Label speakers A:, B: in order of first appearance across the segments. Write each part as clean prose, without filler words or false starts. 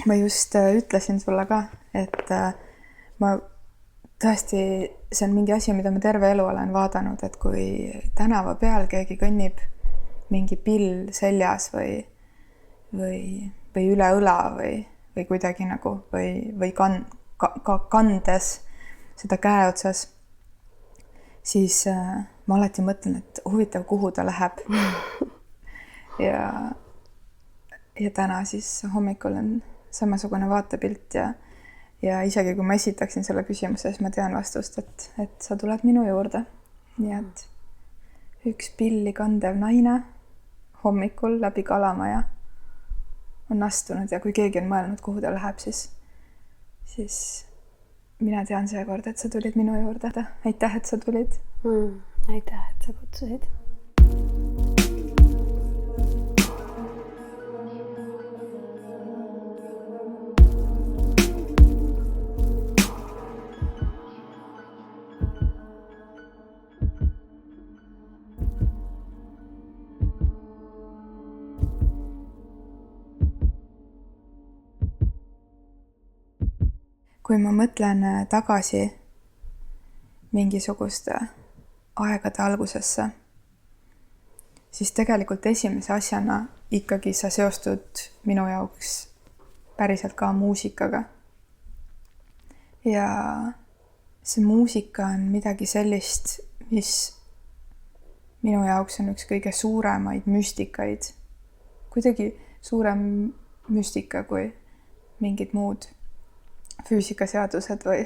A: ma just ütlesin sulle ka, et ma tõesti, see on mingi asi, mida ma terve elu olen vaadanud, et kui tänava peal keegi kõnnib mingi pill seljas või üle õla või kuidagi nagu või kandes seda käe otsas, siis ma alati mõtlen, et huvitav, kuhu ta läheb. ja täna siis hommikul on samasugune vaatepilt ja isegi kui ma esitaksin selle küsimuse, siis ma tean vastust, et sa tuled minu juurde. Nii et üks pilli kandev naine hommikul läbi Kalamaja on astunud ja kui keegi on mõelnud, kuhu ta läheb, siis mina tean seekord, et sa tulid minu juurde. Aitäh, et sa tulid.
B: Aitäh, et sa kutsusid.
A: Kui ma mõtlen tagasi mingisuguste aegade algusesse, siis tegelikult esimese asjana ikkagi sa seostud minu jaoks päriselt ka muusikaga. Ja see muusika on midagi sellist, mis minu jaoks on üks kõige suuremaid müstikaid. Kuidagi suurem müstika kui mingid muud füüsikaseadused või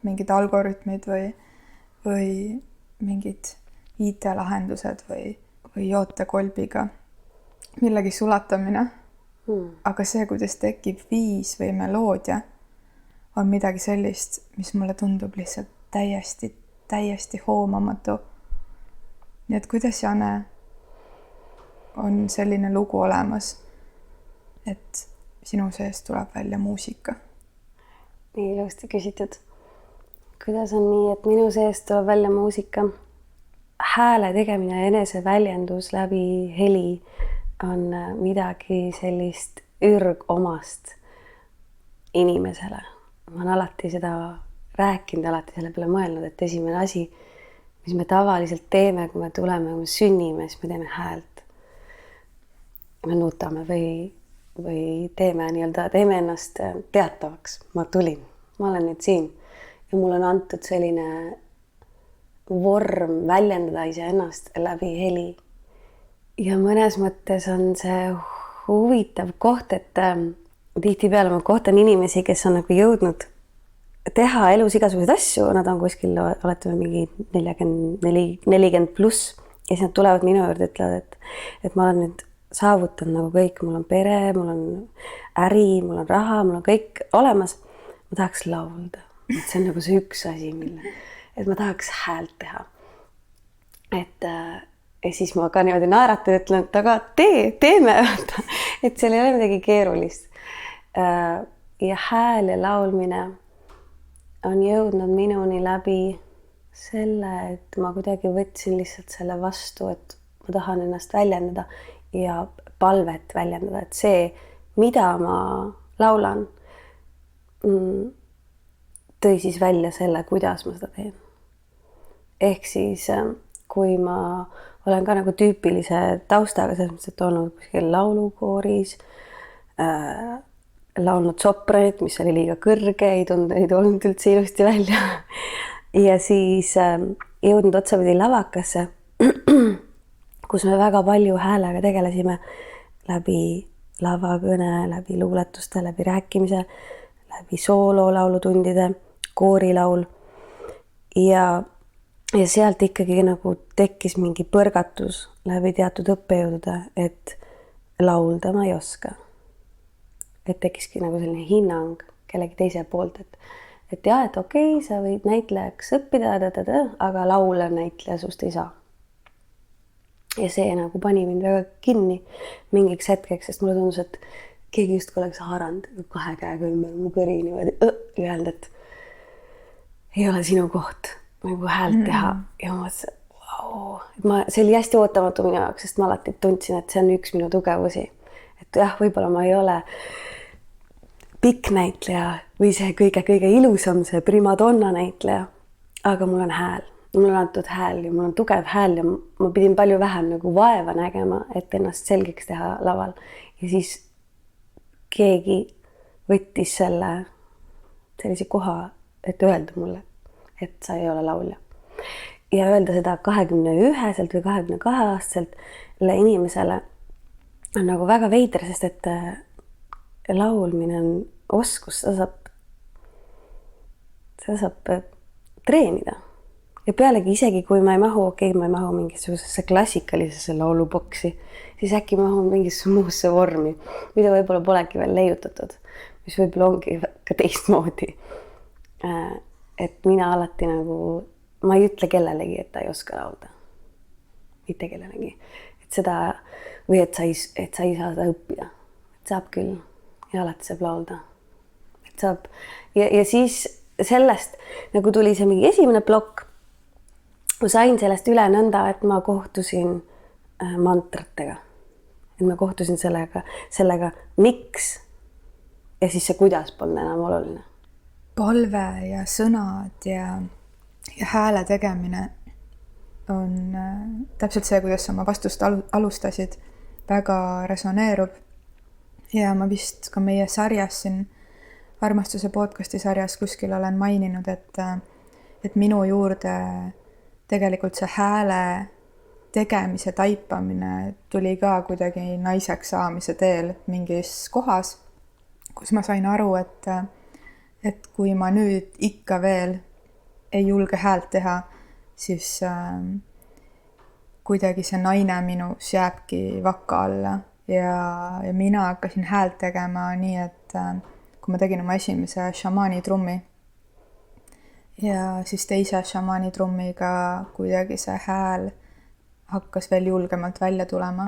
A: mingid algoritmid või mingid IT-lahendused või jootekolbiga millegi sulatamine. Aga see, kuidas tekib viis või meloodia, on midagi sellist, mis mulle tundub lihtsalt täiesti hoomamatu. Nii et kuidas, Jane, on selline lugu olemas, et sinu seest tuleb välja muusika?
B: Nii ilusti küsitud. Kuidas on nii, et minu seest tuleb välja muusika? Hääle tegemine ja eneseväljendus läbi heli on midagi sellist ürgomast inimesele. Ma olen alati seda rääkinud, alati selle peale mõelnud, et esimene asi, mis me tavaliselt teeme, kui me tuleme, kui me sünnime, siis me teeme häält. Me nutame või teeme ennast teatavaks. Ma tulin, ma olen nüüd siin ja mul on antud selline vorm väljendada iseennast läbi heli. Ja mõnes mõttes on see huvitav koht, et tihtipeale ma kohtan inimesi, kes on nagu jõudnud teha elus igasuguseid asju, nad on kuskil, oletame mingi 40 pluss ja siis nad tulevad minu juurde, ütlevad, et ma olen nüüd saavutanud nagu kõik, mul on pere, mul on äri, mul on raha, mul on kõik olemas. Ma tahaks laulda. Et see on nagu see üks asi, et ma tahaks häält teha. Ja siis ma ka niimoodi naeratan, ütlen, et aga teeme. Et seal ei ole midagi keerulist. Ja hääl ja laulmine on jõudnud minuni läbi selle, et ma kuidagi võtsin lihtsalt selle vastu, et ma tahan ennast väljendada ja palvet väljendada, et see, mida ma laulan, tõi siis välja selle, kuidas ma seda teen. Ehk siis, kui ma olen ka nagu tüüpilise taustaga, selles mõttes, et olnud kuskil laulukooris, laulnud sopranit, mis oli liiga kõrge, ei tulnud üldse ilusti välja. Ja siis jõudnud otsapidi lavakasse, kus me väga palju häälega tegelesime läbi lavakõne, läbi luuletuste, läbi rääkimise, läbi soololaulutundide, koorilaul. Ja sealt ikkagi nagu tekkis mingi põrgatus läbi teatud õppejõudude, et laulda ma ei oska. Et tekkiski nagu selline hinnang kellegi teise poolt, et jah, et okei, sa võid näitlejaks õppida, aga laule näitleja sust ei saa. Ja see nagu pani mind väga kinni mingiks hetkeks, sest mulle tundus, et keegi just oleks haaranud 2 käega ümber mu kõri niimoodi ja öelnud, et ei ole sinu koht nagu häält teha. Ja ma mõtlesin, wow. See oli hästi ootamatu minu jaoks, sest ma alati tundsin, et see on üks minu tugevusi. Et jah, võib-olla ma ei ole pikk näitleja või see kõige ilusam, see primadonna näitleja. Aga mul on hääl, mul on antud hääl ja mul on tugev hääl ja ma pidin palju vähem nagu vaeva nägema, et ennast selgeks teha laval. Ja siis keegi võttis sellise koha, et öelda mulle, et sa ei ole laulja. Ja öelda seda 21-selt või 22-aastaselt inimesele on nagu väga veider, sest et laulmine on oskus, seda saab treenida. Ja pealegi isegi, kui ma ei mahu, ma ei mahu mingisugusesse klassikalisesse lauluboksi, siis äkki mahun mingisse muusse vormi, mida võib-olla polegi veel leiutatud, mis võib-olla ongi ka teistmoodi. Et mina alati nagu, ma ei ütle kellelegi, et ta ei oska laulda. Mitte kellelegi. Et seda, või et sa ei saa seda õppida. Et saab küll ja alati saab laulda. Et saab, ja siis sellest nagu tuli see mingi esimene plokk. Ma sain sellest üle nõnda, et ma kohtusin mantratega. Et ma kohtusin sellega miks ja siis see kuidas polnud enam oluline.
A: Palve ja sõnad ja hääle tegemine on täpselt see, kuidas sa oma vastust alustasid, väga resoneerub. Ja ma vist ka meie sarjas siin, Armastuse podcasti sarjas kuskil olen maininud, et minu juurde tegelikult see hääle tegemise taipamine tuli ka kuidagi naiseks saamise teel mingis kohas, kus ma sain aru, et kui ma nüüd ikka veel ei julge häält teha, siis kuidagi see naine minus jääbki vakka alla ja mina hakkasin häält tegema nii, et kui ma tegin oma esimese šamaani trummi ja siis teise šamaani trummiga kuidagi see hääl hakkas veel julgemalt välja tulema.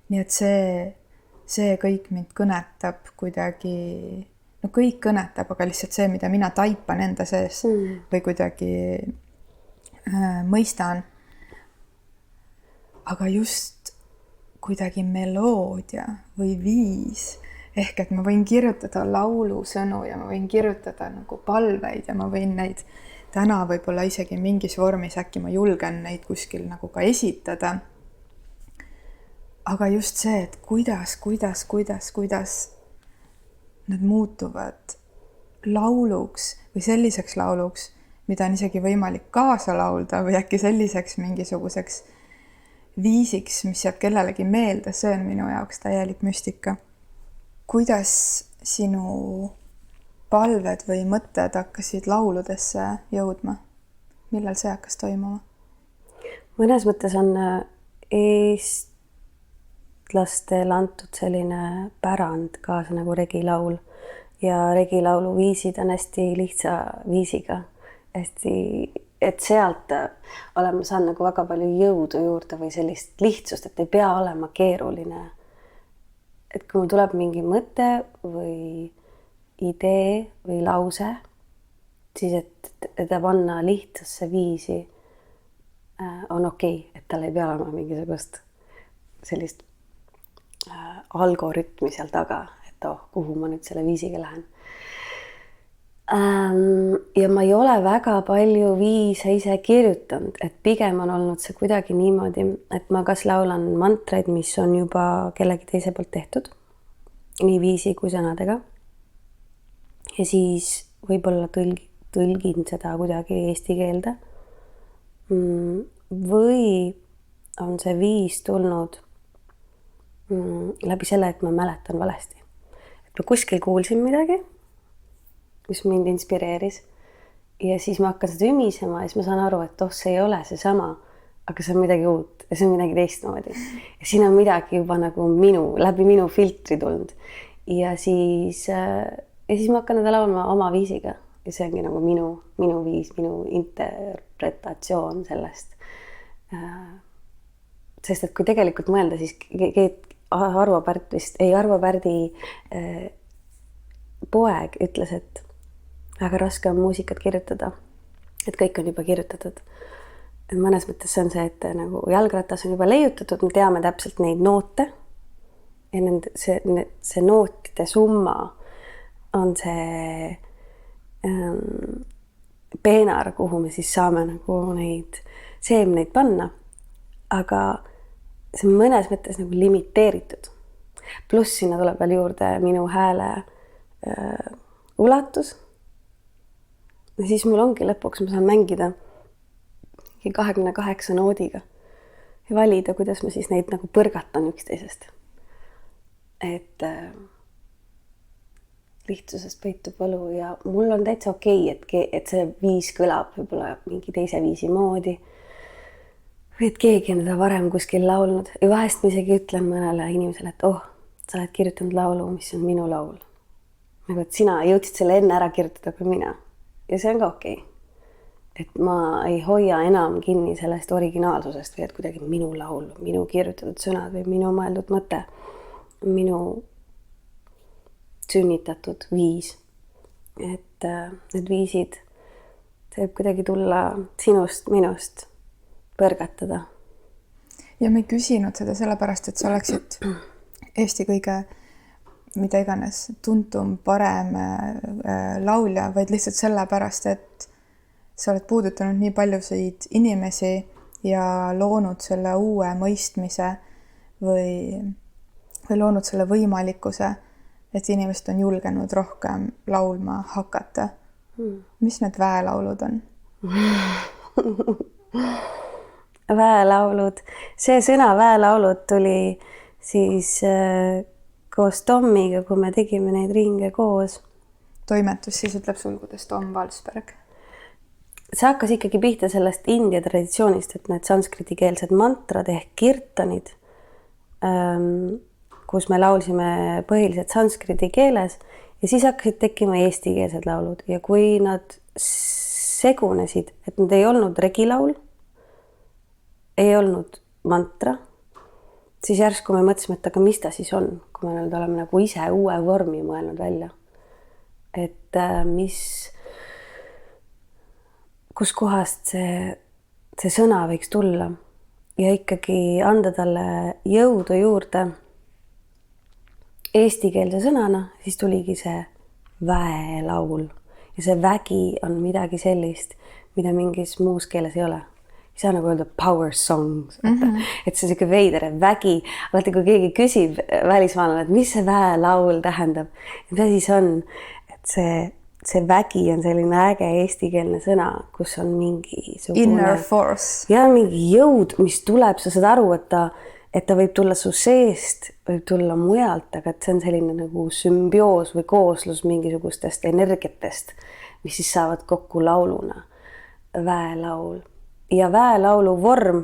A: Nii et see kõik mind kõnetab kuidagi, no kõik kõnetab, aga lihtsalt see, mida mina taipan enda sees või kuidagi mõistan. Aga just kuidagi meloodia või viis, ehk et ma võin kirjutada laulusõnu ja ma võin kirjutada nagu palveid ja ma võin neid täna võib-olla isegi mingis vormis, äkki ma julgen neid kuskil nagu ka esitada. Aga just see, et kuidas nad muutuvad lauluks või selliseks lauluks, mida on isegi võimalik kaasa laulda või äkki selliseks mingisuguseks viisiks, mis jääb kellelegi meelde, see on minu jaoks täielik müstika. Kuidas sinu palved või mõtted hakkasid lauludesse jõudma? Millal see hakkas toimuma?
B: Mõnes mõttes on eestlastel antud selline pärand kaasa nagu regilaul ja regilaulu viisid on hästi lihtsa viisiga. Et sealt olema saan nagu väga palju jõudu juurde või sellist lihtsust, et ei pea olema keeruline. Et kui mul tuleb mingi mõte või idee või lause, siis et ta panna lihtsasse viisi on okei, et tal ei pea olema mingisugust sellist algoritmi seal taga, et kuhu ma nüüd selle viisiga lähen. Ja ma ei ole väga palju viise ise kirjutanud, et pigem on olnud see kuidagi niimoodi, et ma kas laulan mantraid, mis on juba kellegi teise poolt tehtud, nii viisi kui sõnadega. Ja siis võib-olla tõlgin seda kuidagi eesti keelde. Või on see viis tulnud läbi selle, et ma mäletan valesti. Et ma kuskil kuulsin midagi, mis mind inspireeris ja siis ma hakkan seda ümisema ja siis ma saan aru, et see ei ole see sama, aga see on midagi uut ja see on midagi teistmoodi. Ja siin on midagi juba nagu läbi minu filtri tulnud. Ja siis ma hakkan seda laulma oma viisiga ja see ongi nagu minu viis, minu interpretatsioon sellest. Sest et kui tegelikult mõelda, siis Arvo Pärdi poeg ütles, et väga raske on muusikat kirjutada, et kõik on juba kirjutatud. Et mõnes mõttes see on see, et nagu jalgratas on juba leiutatud, me teame täpselt neid noote ja see nootide summa on see peenar, kuhu me siis saame nagu neid seemneid panna. Aga see on mõnes mõttes nagu limiteeritud. Pluss sinna tuleb veel juurde minu hääle ulatus. Ja siis mul ongi lõpuks, ma saan mängida 28 noodiga ja valida, kuidas ma siis neid nagu põrgatan üksteisest. Et lihtsusest peitub võlu ja mul on täitsa okei, et see viis kõlab võib-olla mingi teise viisi moodi. Või et keegi on seda varem kuskil laulnud ja vahest ma isegi ütlen mõnele inimesele, et sa oled kirjutanud laulu, mis on minu laul. Nagu, et sina jõudsid selle enne ära kirjutada kui mina. Ja see on ka okei. Et ma ei hoia enam kinni sellest originaalsusest või et kuidagi minu laul, minu kirjutatud sõnad või minu mõeldud mõte, minu sünnitatud viis. Et need viisid võib kuidagi tulla sinust, minust põrgatada.
A: Ja me ei küsinud seda sellepärast, et sa oleksid Eesti kõige mida iganes tuntum, parem laulja, vaid lihtsalt sellepärast, et sa oled puudutanud nii paljusid inimesi ja loonud selle uue mõistmise või loonud selle võimalikkuse, et inimesed on julgenud rohkem laulma hakata. Mis need väelaulud on?
B: Väelaulud. See sõna väelaulud tuli siis koos Tommiga, kui me tegime neid ringe koos.
A: Toimetus siis ütleb sulgudes Tom Valsberg.
B: See hakkas ikkagi pihta sellest India traditsioonist, et need sanskriti-keelsed mantrad ehk kirtanid, kus me laulsime põhiliselt sanskriti keeles ja siis hakkasid tekkima eestikeelsed laulud ja kui nad segunesid, et nad ei olnud regilaul, ei olnud mantra, siis järsku me mõtlesime, et aga mis ta siis on, kui me oleme nagu ise uue vormi mõelnud välja. Et kus kohast see sõna võiks tulla ja ikkagi anda talle jõudu juurde eestikeelse sõnana, siis tuligi see väelaul. Ja see vägi on midagi sellist, mida mingis muus keeles ei ole. Ei saa nagu öelda power songs, et see on veider, et vägi, alati kui keegi küsib välismaalane, et mis see väelaul tähendab, mis asi see on, et see vägi on selline äge eestikeelne sõna, kus on mingi
A: inner force.
B: Ja mingi jõud, mis tuleb, sa saad aru, et ta võib tulla su seest, võib tulla mujalt, aga et see on selline nagu sümbioos või kooslus mingisugustest energiatest, mis siis saavad kokku lauluna. Väelaul. Ja väelaulu vorm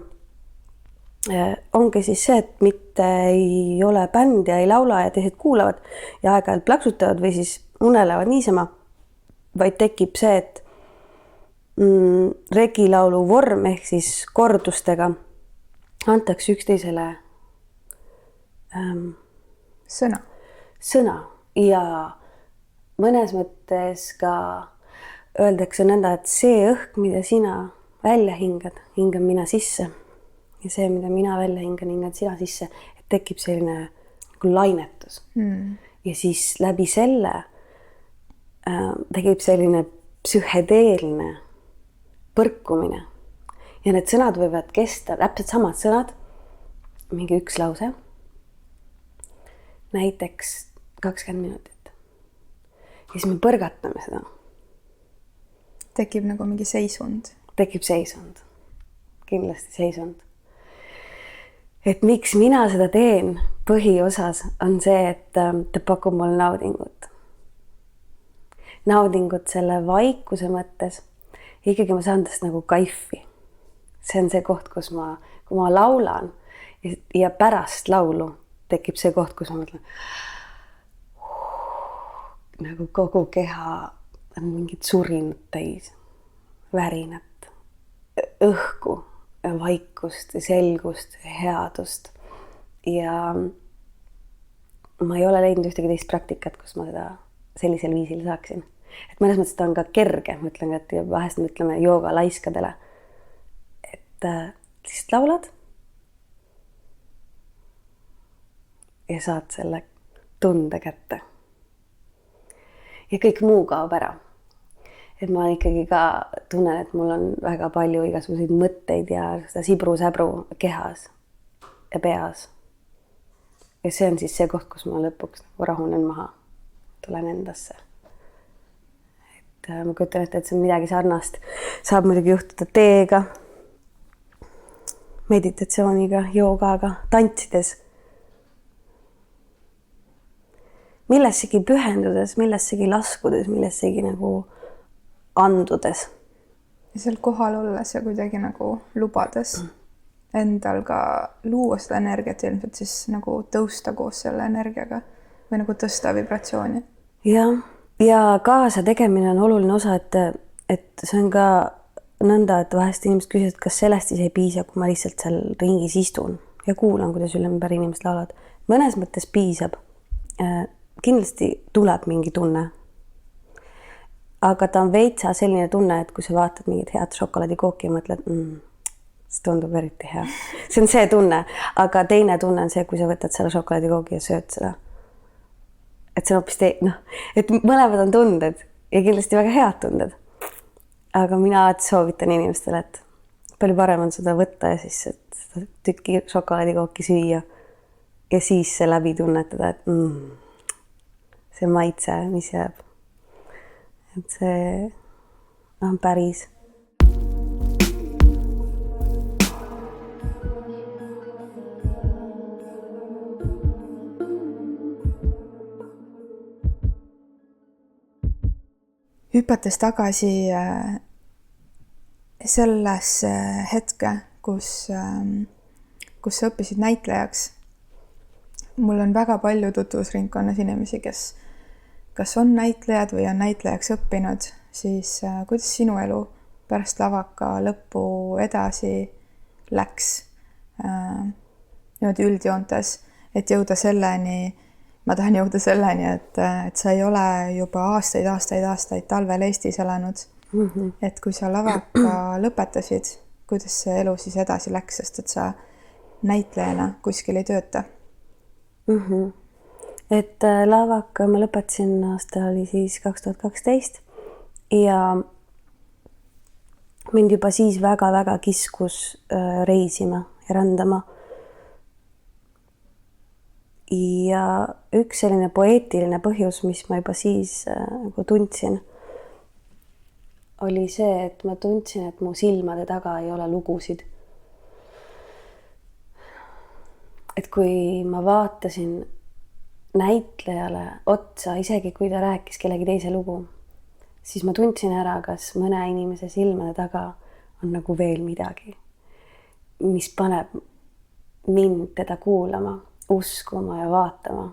B: ongi siis see, et mitte ei ole bänd ja ei laula ja teised kuulavad ja aeg-ajalt plaksutavad või siis unelevad niisama, vaid tekib see, et regilaulu vorm ehk siis kordustega antakse üksteisele sõna ja mõnes mõttes ka öeldakse nõnda, et see õhk, mida sina välja hingan mina sisse ja see, mida mina välja hingan sina sisse, et tekib selline nagu lainetus. Ja siis läbi selle tekib selline psühhedeelne põrkumine ja need sõnad võivad kesta, täpselt samad sõnad, mingi üks lause, näiteks 20 minutit. Ja siis me põrgatame seda.
A: Tekib nagu mingi seisund.
B: Tekib seisund, kindlasti seisund. Et miks mina seda teen põhiosas on see, et ta pakub mul naudingut. Naudingut selle vaikuse mõttes. Ikkagi ma saan tast nagu kaifi. See on see koht, kus kui ma laulan ja pärast laulu tekib see koht, kus ma mõtlen, nagu kogu keha on mingit surinat täis, värinat. Õhku, vaikust, selgust, headust ja ma ei ole leidnud ühtegi teist praktikat, kus ma seda sellisel viisil saaksin. Et mõnes mõttes ta on ka kerge, ma ütlen, et vahest me ütleme jooga laiskadele, et lihtsalt laulad ja saad selle tunde kätte. ja kõik muu kaob ära. Et ma ikkagi ka tunnen, et mul on väga palju igasuguseid mõtteid ja seda sibru-säbru kehas ja peas. Ja see on siis see koht, kus ma lõpuks rahunen maha, tulen endasse. Et ma kujutan ette, et see on midagi sarnast. Saab muidugi juhtuda teega, meditatsiooniga, joogaga, tantsides. Millessegi pühendudes, millessegi laskudes, millessegi nagu andudes.
A: Ja seal kohal olles ja kuidagi nagu lubades endal ka luua seda energiat ilmselt siis nagu tõusta koos selle energiaga või nagu tõsta vibratsiooni.
B: Ja kaasa tegemine on oluline osa, et see on ka nõnda, et vahest inimesed küsivad, kas sellest siis ei piisa, kui ma lihtsalt seal ringis istun ja kuulan, kuidas ümber inimesed laulavad. Mõnes mõttes piisab. Kindlasti tuleb mingi tunne. Aga ta on veitsa selline tunne, et kui sa vaatad mingit head šokolaadikooki ja mõtled, see tundub eriti hea. See on see tunne, aga teine tunne on see, kui sa võtad selle šokolaadikooki ja sööd seda. Et see on hoopis et mõlemad on tunded ja kindlasti väga head tunded. Aga mina alati soovitan inimestele, et palju parem on seda võtta ja siis seda tükki šokolaadikooki süüa ja siis see läbi tunnetada, et see maitse, mis jääb. Et see on päris.
A: Hüpates tagasi sellesse hetke, kus sa õppisid näitlejaks. Mul on väga palju tutvusringkonnas inimesi, kes kas on näitlejad või on näitlejaks õppinud, siis kuidas sinu elu pärast lavaka lõppu edasi läks niimoodi üldjoontes, et jõuda selleni, ma tahan jõuda selleni, et sa ei ole juba aastaid talvel Eestis elanud. Et kui sa lavaka lõpetasid, kuidas see elu siis edasi läks, sest et sa näitlejana kuskil ei tööta?
B: Et lavaka ma lõpetasin, aasta oli siis 2012 ja mind juba siis väga-väga kiskus reisima ja rändama. Ja üks selline poeetiline põhjus, mis ma juba siis nagu tundsin, oli see, et ma tundsin, et mu silmade taga ei ole lugusid. Et kui ma vaatasin näitlejale otsa, isegi kui ta rääkis kellegi teise lugu, siis ma tundsin ära, kas mõne inimese silmade taga on nagu veel midagi, mis paneb mind teda kuulama, uskuma ja vaatama.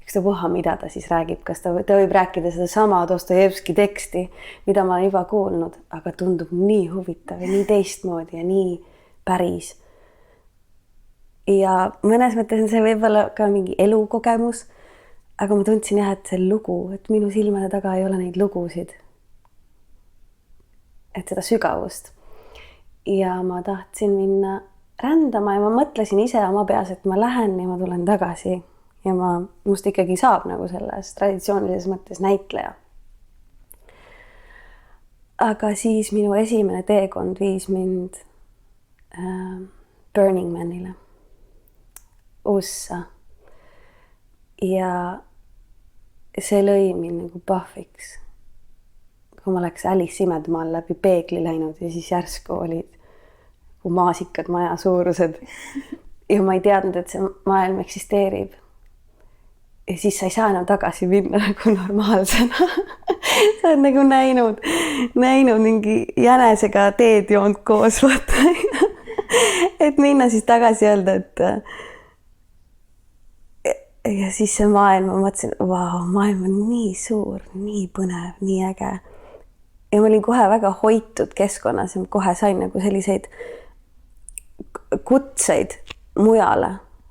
B: Eks ta puha, mida ta siis räägib, kas ta võib rääkida seda sama Dostojevski teksti, mida ma olen juba kuulnud, aga tundub nii huvitav ja nii teistmoodi ja nii päris. Ja mõnes mõttes on see võib-olla ka mingi elukogemus, aga ma tundsin jah, et see lugu, et minu silmade taga ei ole neid lugusid. Et seda sügavust. Ja ma tahtsin minna rändama ja ma mõtlesin ise oma peas, et ma lähen ja ma tulen tagasi ja must ikkagi saab nagu selles traditsioonilises mõttes näitleja. Aga siis minu esimene teekond viis mind Burning Manile. Ussa. Ja see lõi mind nagu pahviks. Kui ma oleks Alice imedmaal läbi peegli läinud ja siis järsku olid maasikad maja suurused. Ja ma ei teadnud, et see maailm eksisteerib. Ja siis sa ei saa enam tagasi minna nagu normaalsena. Sa oled nagu näinud mingi jänesega teed joont koos. Et minna siis tagasi öelda, et ja siis see maailm, ma mõtlesin, vau, maailm on nii suur, nii põnev, nii äge. Ja ma olin kohe väga hoitud keskkonnas ja kohe sain nagu selliseid kutseid mujale.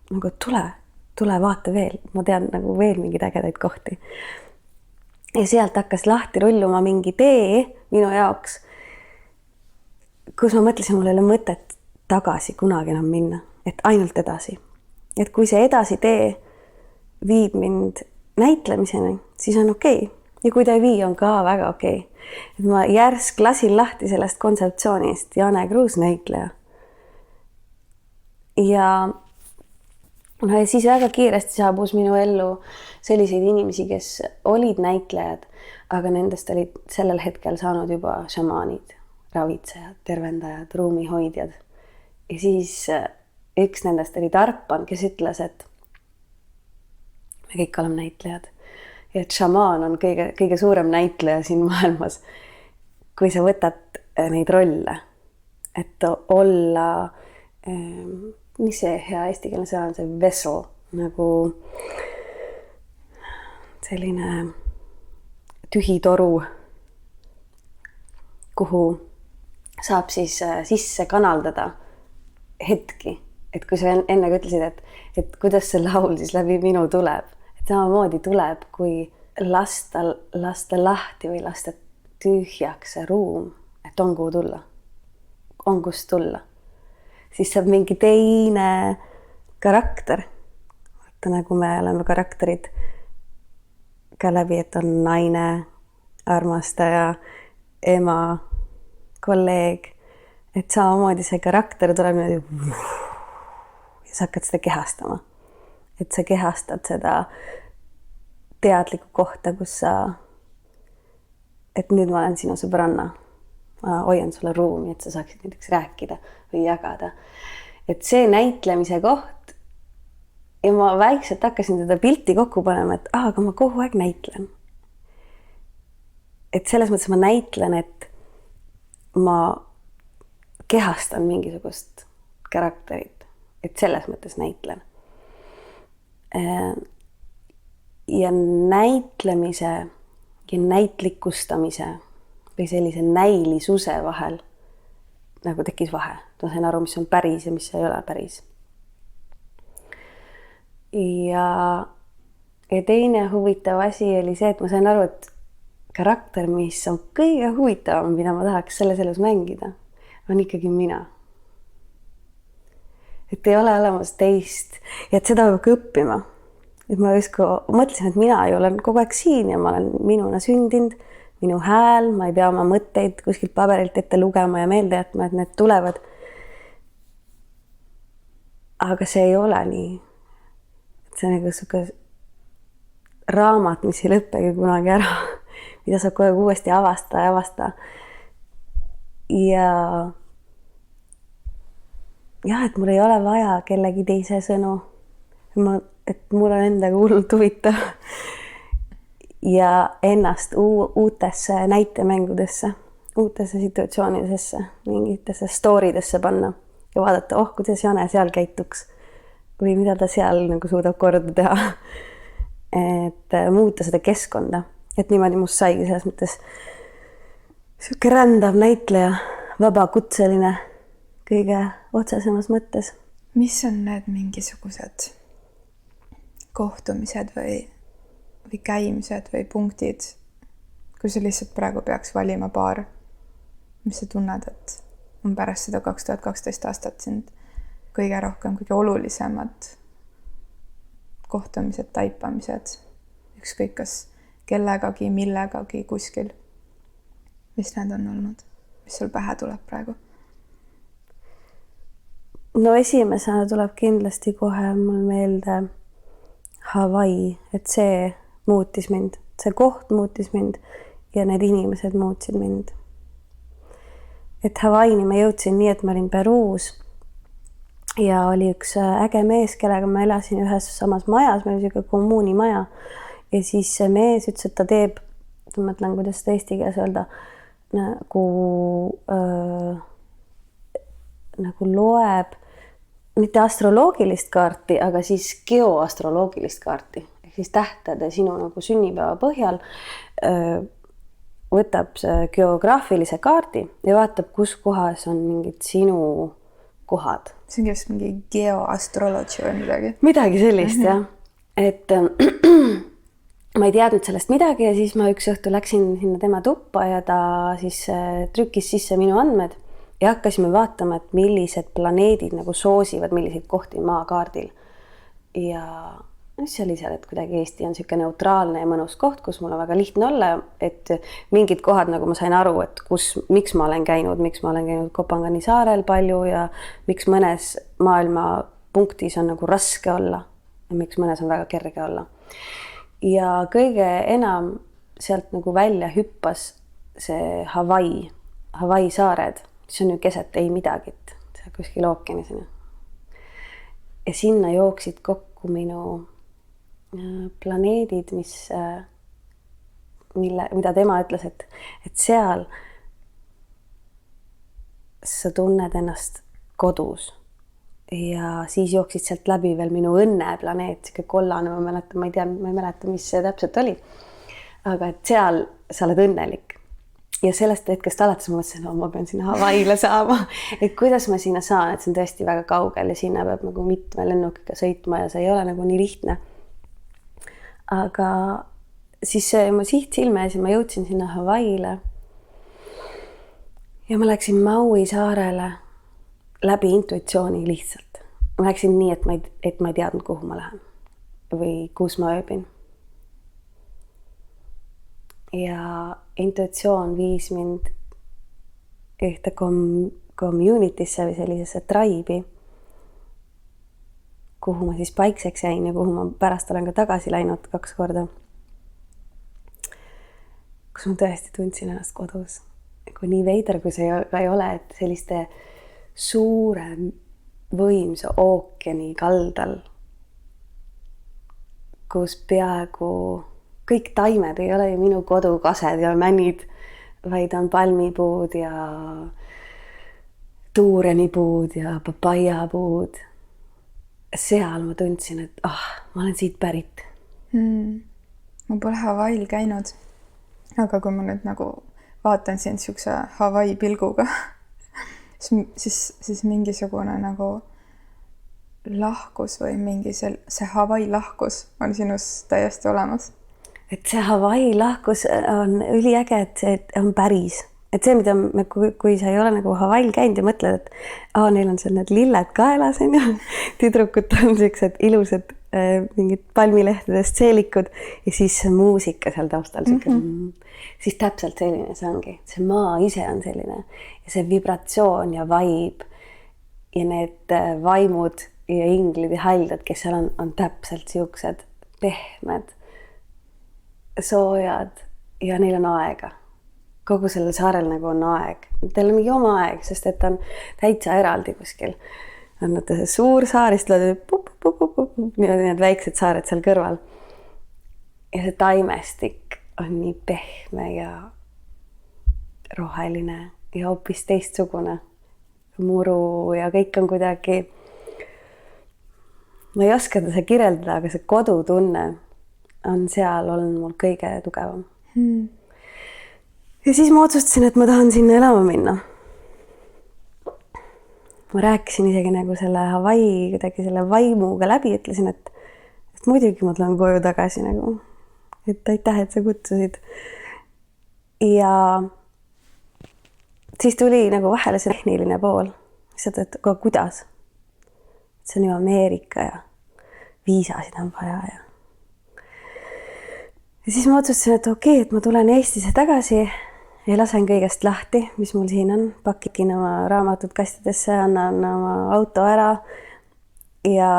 B: Nagu tule vaata veel, ma tean nagu veel mingeid ägedaid kohti. Ja sealt hakkas lahti rulluma mingi tee minu jaoks, kus ma mõtlesin, mul ei ole mõtet tagasi kunagi enam minna, et ainult edasi. Et kui see edasi tee viib mind näitlemiseni, siis on okei. ja kui ta ei vii, on ka väga okei. Et ma järsk lasin lahti sellest kontseptsioonist, Jane Kruus näitleja. Ja siis väga kiiresti saabus minu ellu selliseid inimesi, kes olid näitlejad, aga nendest olid sellel hetkel saanud juba šamaanid, ravitsejad, tervendajad, ruumihoidjad. Ja siis üks nendest oli Tarpan, kes ütles, et me kõik oleme näitlejad. Ja et šamaan on kõige suurem näitleja siin maailmas, kui sa võtad neid rolle. Et olla, mis see hea eestikeelne sõna on, see vessel, nagu selline tühi toru, kuhu saab siis sisse kanaldada hetki. Et kui sa enne ütlesid, et kuidas see laul siis läbi minu tuleb, et samamoodi tuleb, kui lasta lahti või lasta tühjaks see ruum, et on kuhu tulla, on kust tulla. Siis saab mingi teine karakter. Vaata, nagu me oleme karakterid ka läbi, et on naine, armastaja, ema, kolleeg. Et samamoodi see karakter tuleb niimoodi ja sa hakkad seda kehastama. Et sa kehastad seda teadlikku kohta, kus sa, et nüüd ma olen sinu sõbranna. Ma hoian sulle ruumi, et sa saaksid näiteks rääkida või jagada. Et see näitlemise koht ja ma väikselt hakkasin seda pilti kokku panema, et aga ma kogu aeg näitlen. Et selles mõttes ma näitlen, et ma kehastan mingisugust karakterit, et selles mõttes näitlen. Ja näitlemise ja näitlikustamise või sellise näilisuse vahel nagu tekkis vahe. Ma sain aru, mis on päris ja mis ei ole päris. Ja teine huvitav asi oli see, et ma sain aru, et karakter, mis on kõige huvitavam, mida ma tahaks selles elus mängida, on ikkagi mina. Et ei ole olemas teist ja et seda peab ka õppima. Et ma mõtlesin, et mina ju olen kogu aeg siin ja ma olen minuna sündinud, minu hääl, ma ei pea oma mõtteid kuskilt paberilt ette lugema ja meelde jätma, et need tulevad. Aga see ei ole nii. Et see on nagu suke raamat, mis ei lõppegi kunagi ära, mida saab kogu aeg uuesti avastada. Ja et mul ei ole vaja kellegi teise sõnu. Et mul on endaga hullult huvitav ja ennast uutesse näitemängudesse, uutesse situatsioonidesse, mingitesse storidesse panna ja vaadata, kuidas Jane seal käituks või mida ta seal nagu suudab korda teha. Et muuta seda keskkonda. Et niimoodi must saigi selles mõttes siuke rändav näitleja, vabakutseline kõige otsesemas mõttes.
A: Mis on need mingisugused kohtumised või käimised või punktid, kui sa lihtsalt praegu peaks valima paar, mis sa tunned, et on pärast seda 2012 aastat sind kõige rohkem, kõige olulisemad kohtumised, taipamised, ükskõik kas kellegagi, millegagi kuskil. Mis need on olnud? Mis sul pähe tuleb praegu?
B: No esimesena tuleb kindlasti kohe mul meelde Hawaii, et see muutis mind, see koht muutis mind ja need inimesed muutsid mind. Et Hawaiini ma jõudsin nii, et ma olin Peruus ja oli üks äge mees, kellega ma elasin ühes samas majas, meil oli selline kommuunimaja ja siis see mees ütles, et ta teeb, ma mõtlen, kuidas seda eesti keeles öelda, nagu loeb mitte astroloogilist kaarti, aga siis geoastroloogilist kaarti. Ehk siis tähtede sinu nagu sünnipäeva põhjal võtab geograafilise kaardi ja vaatab, kus kohas on mingid sinu kohad.
A: See on just mingi geoastrology või midagi?
B: Midagi sellist, jah. Et ma ei teadnud sellest midagi ja siis ma üks õhtu läksin sinna tema tuppa ja ta siis trükkis sisse minu andmed. Ja hakkasime vaatama, et millised planeedid nagu soosivad milliseid kohti maakaardil. Ja mis oli seal, et kuidagi Eesti on niisugune neutraalne ja mõnus koht, kus mul on väga lihtne olla, et mingid kohad, nagu ma sain aru, et miks ma olen käinud Kopangani saarel palju ja miks mõnes maailma punktis on nagu raske olla ja miks mõnes on väga kerge olla. Ja kõige enam sealt nagu välja hüppas see Hawaii saared, mis on ju keset ei midagit, see kuskil ookeanis. Ja sinna jooksid kokku minu planeedid, mida tema ütles, et seal sa tunned ennast kodus ja siis jooksid sealt läbi veel minu õnneplaneet, siuke kollane, ma ei mäleta, mis see täpselt oli. Aga et seal sa oled õnnelik. Ja sellest hetkest alates ma mõtlesin, ma pean sinna Hawaiile saama, et kuidas ma sinna saan, et see on tõesti väga kaugel ja sinna peab nagu mitme lennukiga sõitma ja see ei ole nagu nii lihtne. Aga siis ma siht silme ees ja ma jõudsin sinna Hawaiile ja ma läksin Maui saarele läbi intuitsiooni lihtsalt. Ma läksin nii, et ma ei teadnud, kuhu ma lähen või kus ma ööbin. Ja intuitsioon viis mind ühte community'sse või sellisesse tribe'i, kuhu ma siis paikseks jäin ja kuhu ma pärast olen ka tagasi läinud 2 korda. Kus ma tõesti tundsin ennast kodus. Kui nii veider, kui see ka ei ole, et selliste suure võimsa ookeani kaldal, kus peaaegu kõik taimed ei ole ju minu kodukased ja männid, vaid on palmipuud ja tuurenipuud ja papaiapuud. Seal ma tundsin, et ma olen siit pärit.
A: Ma pole Hawaiil käinud, aga kui ma nüüd nagu vaatan siin siukse Hawaii pilguga, siis mingisugune nagu lahkus või mingi see Hawaii lahkus on sinus täiesti olemas.
B: Et see Hawaii lahkus on üliäge, et see on päris. Et see, mida kui sa ei ole nagu Hawaiil käinud ja mõtled, et neil on seal need lilled kaelas, tüdrukud on sellised ilusad mingid palmilehtedest seelikud ja siis see muusika seal taustal. Siis täpselt selline see ongi. See maa ise on selline ja see vibratsioon ja vibe ja need vaimud ja inglid ja haldad, kes seal on täpselt siuksed pehmed, soojad ja neil on aega. Kogu sellel saarel nagu on aeg. Teil on mingi oma aeg, sest et on täitsa eraldi kuskil. On see suur saar, siis tuleb need väiksed saared seal kõrval. Ja see taimestik on nii pehme ja roheline ja hoopis teistsugune. Muru ja kõik on kuidagi... Ma ei oska seda kirjeldada, aga see kodutunne on seal olnud mul kõige tugevam. Ja siis ma otsustasin, et ma tahan sinna elama minna. Ma rääkisin isegi nagu selle Hawaii kuidagi selle vaimuga läbi, ütlesin, et muidugi ma tulen koju tagasi nagu. Et aitäh, et sa kutsusid. Ja siis tuli nagu vahele see tehniline pool. Et kuidas? See on ju Ameerika ja viisasid on vaja. Ja siis ma otsustasin, et okei, et ma tulen Eestisse tagasi ja lasen kõigest lahti, mis mul siin on. Pakikin oma raamatud kastidesse, annan oma auto ära ja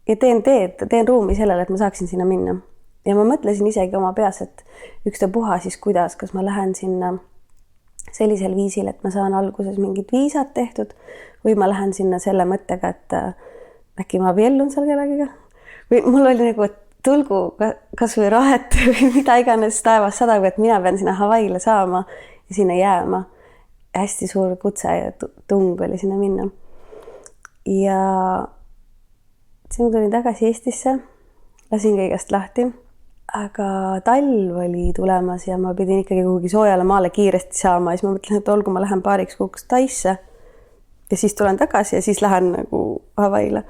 B: teen ruumi sellele, et ma saaksin sinna minna. Ja ma mõtlesin isegi oma peas, et ükstapuha siis kuidas, kas ma lähen sinna sellisel viisil, et ma saan alguses mingid viisad tehtud või ma lähen sinna selle mõttega, et äkki ma abiellun seal kellegiga. Või mul oli nagu, et tulgu kas või rahet või mida iganes taevas sadab, et mina pean sinna Hawaiile saama ja sinna jääma. Hästi suur kutse ja tung oli sinna minna. Ja siis ma tulin tagasi Eestisse, lasin kõigest lahti, aga talv oli tulemas ja ma pidin ikkagi kuhugi soojale maale kiiresti saama ja siis ma mõtlesin, et olgu ma lähen paariks kuuks Taisse ja siis tulen tagasi ja siis lähen nagu Hawaiile.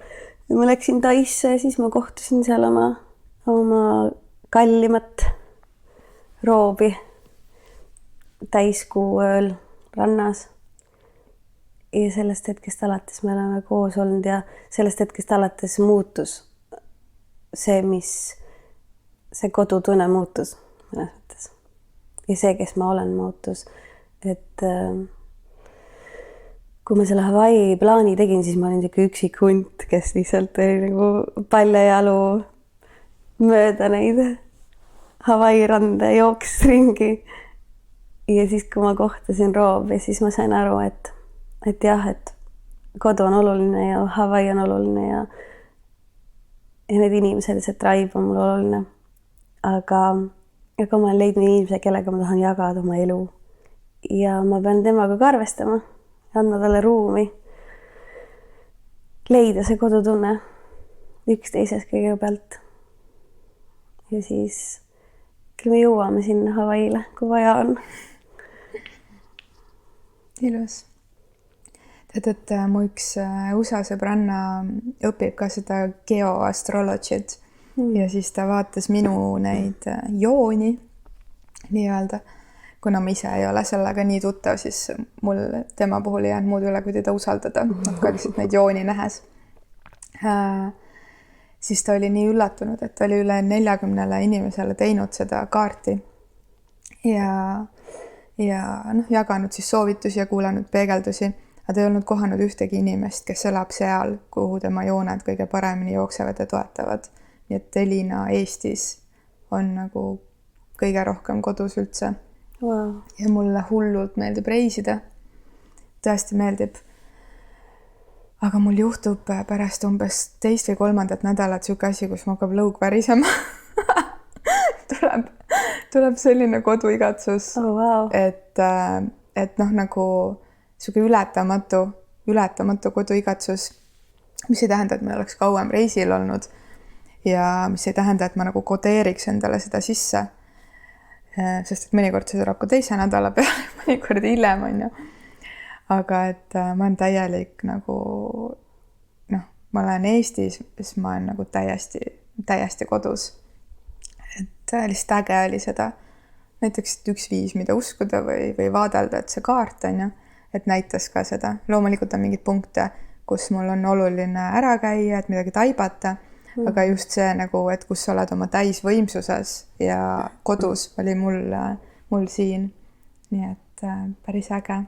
B: Ja ma läksin Taisse ja siis ma kohtusin seal oma kallimat roobi täiskuu ööl rannas. Ja sellest hetkest alates me oleme koos olnud ja sellest hetkest alates muutus see, mis see kodutunne muutus mõnes mõttes. Ja see, kes ma olen, muutus. Et kui ma selle Hawaii plaani tegin, siis ma olin niisugune üksik hunt, kes lihtsalt oli nagu paljajalu mööda neid Hawaii rande jooksis ringi. Ja siis, kui ma kohtasin Roovi, siis ma sain aru, et jah, et kodu on oluline ja Hawaii on oluline ja need inimesed, see tribe on mul oluline. Aga ma olen leidnud inimese, kellega ma tahan jagada oma elu. Ja ma pean temaga ka arvestama, andma talle ruumi. Leida see kodutunne üksteises kõigepealt. Ja siis küll me jõuame sinna Hawaiile, kui vaja on.
A: Ilus. Tead, et mu üks USA sõbranna õpib ka seda geoastrologit ja siis ta vaatas minu neid jooni nii-öelda. Kuna ma ise ei ole sellega nii tuttav, siis mul tema puhul ei jäänud muud üle, kui teda usaldada. Ka lihtsalt neid jooni nähes. Siis ta oli nii üllatunud, et ta oli üle 40 inimesele teinud seda kaarti ja jaganud siis soovitusi ja kuulanud peegeldusi. Aga ta ei olnud kohanud ühtegi inimest, kes elab seal, kuhu tema jooned kõige paremini jooksevad ja toetavad. Nii et Elina Eestis on nagu kõige rohkem kodus üldse.
B: Wow.
A: Ja mulle hullult meeldib reisida. Tõesti meeldib. Aga mul juhtub pärast umbes 2. või 3. nädalat siuke asi, kus ma hakkab lõug värisema. tuleb selline koduigatsus,
B: Oh, wow.
A: et nagu siuke ületamatu koduigatsus, mis ei tähenda, et meil oleks kauem reisil olnud ja mis ei tähenda, et ma nagu kodeeriks endale seda sisse. Sest et mõnikord see tuleb ka 2. nädala peale, mõnikord hiljem on ju. Aga et ma olen täielik nagu, ma olen Eestis, siis ma olen nagu täiesti kodus. Et lihtsalt äge oli seda. Näiteks üks viis, mida uskuda või vaadelda, et see kaart on ju, et näitas ka seda. Loomulikult on mingid punkte, kus mul on oluline ära käia, et midagi taibata, aga just see nagu, et kus sa oled oma täisvõimsuses ja kodus oli mul siin. Nii et päris äge.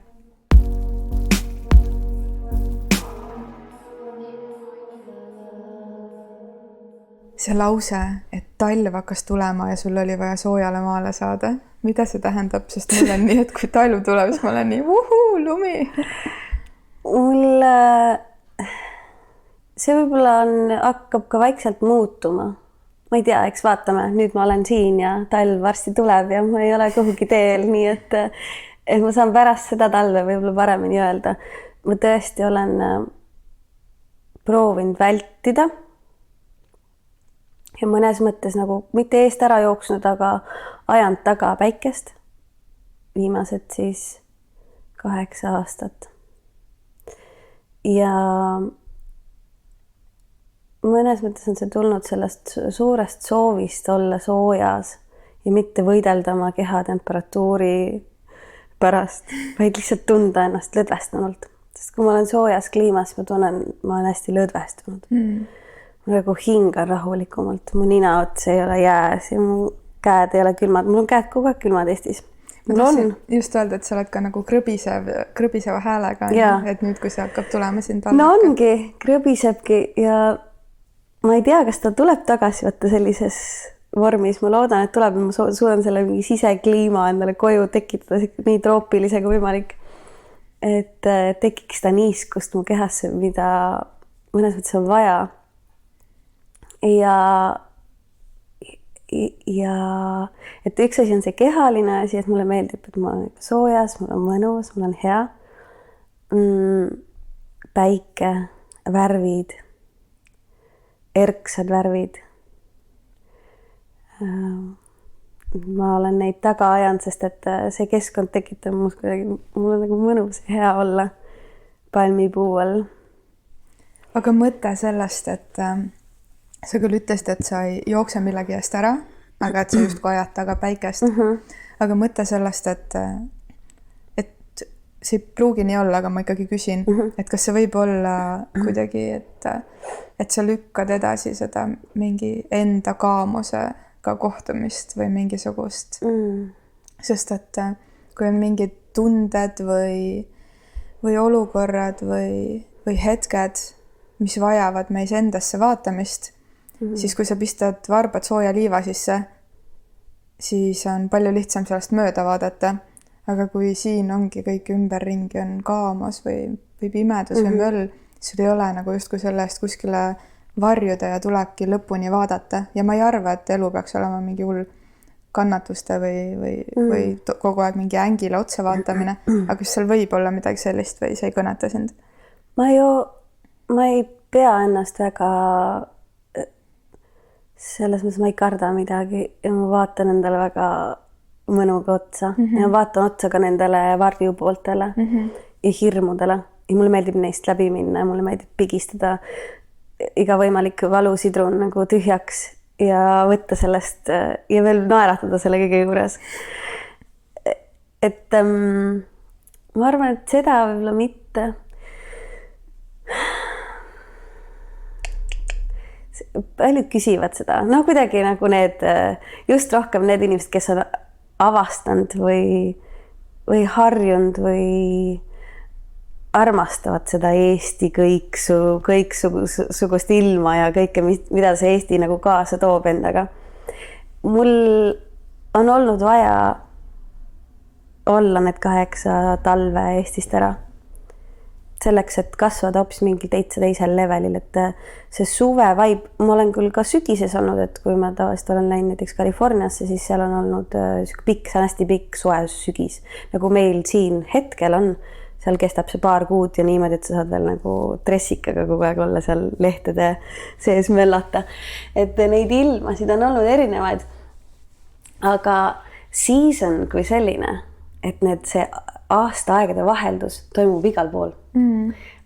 A: See lause, et talv hakkas tulema ja sul oli vaja soojale maale saada. Mida see tähendab? Sest mul on nii, et kui talv tuleb, siis ma olen nii, lumi.
B: Mul see võib-olla hakkab ka vaikselt muutuma. Ma ei tea, eks vaatame. Nüüd ma olen siin ja talv varsti tuleb ja ma ei ole kuhugi teel, nii et ma saan pärast seda talve võib-olla paremini öelda. Ma tõesti olen proovinud vältida ja mõnes mõttes nagu mitte eest ära jooksnud, aga ajanud taga päikest. Viimased siis 8 aastat. Ja mõnes mõttes on see tulnud sellest suurest soovist olla soojas ja mitte võidelda oma kehatemperatuuri pärast, vaid lihtsalt tunda ennast lõdvestunult. Sest kui ma olen soojas kliimas, ma tunnen, ma olen hästi lõdvestunud. Ma nagu hingan rahulikumalt, mu nina ots ei ole jääs ja mu käed ei ole külmad. Mul on käed kogu aeg külmad Eestis.
A: Ma tahtsin just öelda, et sa oled ka nagu krõbiseva häälega, et nüüd, kui see hakkab tulema siin talvega.
B: No ongi, krõbisebki ja ma ei tea, kas ta tuleb tagasi võtta sellises vormis. Ma loodan, et tuleb ja ma suudan selle mingi sisekliima endale koju tekitada nii troopilise kui võimalik. Et tekiks ta niiskust mu kehasse, mida mõnes mõttes on vaja. Ja et üks asi on see kehaline asi, et mulle meeldib, et ma olen soojas, mul on mõnus, mul on hea. Päike, värvid, erksad värvid. Ma olen neid taga ajanud, sest et see keskkond tekitab mul on nagu mõnus ja hea olla palmipuu all.
A: Aga mõte sellest, et sa küll ütlesid, et sa ei jookse millegi eest ära, aga et sa just ajad taga päikest. Aga mõte sellest, et see ei pruugi nii olla, aga ma ikkagi küsin, et kas see võib olla kuidagi, et sa lükkad edasi seda mingi enda kaamusega kohtumist või mingisugust. Sest et kui on mingid tunded või olukorrad või hetked, mis vajavad meis endasse vaatamist, siis kui sa pistad varbad sooja liiva sisse, siis on palju lihtsam sellest mööda vaadata. Aga kui siin ongi kõik ümberringi on kaamas või pimedus või möll, sul ei ole nagu justkui selle eest kuskile varjuda ja tulebki lõpuni vaadata. Ja ma ei arva, et elu peaks olema mingi hull kannatuste või kogu aeg mingi ängile otsa vaatamine. Aga kas seal võib olla midagi sellist või see ei kõneta sind?
B: Ma ei pea ennast väga selles mõttes, ma ei karda midagi ja ma vaatan endale väga mõnuga otsa ja vaatan otsa ka nendele varjupooltele ja hirmudele ja mulle meeldib neist läbi minna ja mulle meeldib pigistada iga võimalik valusidrun nagu tühjaks ja võtta sellest ja veel naeratada selle kõige juures. Et ma arvan, et seda võib-olla mitte. Paljud küsivad seda, no kuidagi nagu need, just rohkem need inimesed, kes on avastanud või harjunud või armastavad seda Eesti kõiksugust ilma ja kõike, mida see Eesti nagu kaasa toob endaga. Mul on olnud vaja olla need 8 talve Eestist ära. Selleks, et kasvada hoopis mingi teisel levelil, et see suve vaib, ma olen küll ka sügises olnud, et kui ma tavaliselt olen läinud näiteks Californiasse, siis seal on olnud pikk, see on hästi pikk soe sügis. Nagu meil siin hetkel on, seal kestab see paar kuud ja niimoodi, et sa saad veel nagu dressikaga kogu aeg olla seal lehtede sees möllata. Et neid ilmasid on olnud erinevaid, aga season kui selline, et see aastaaegade vaheldus toimub igal pool.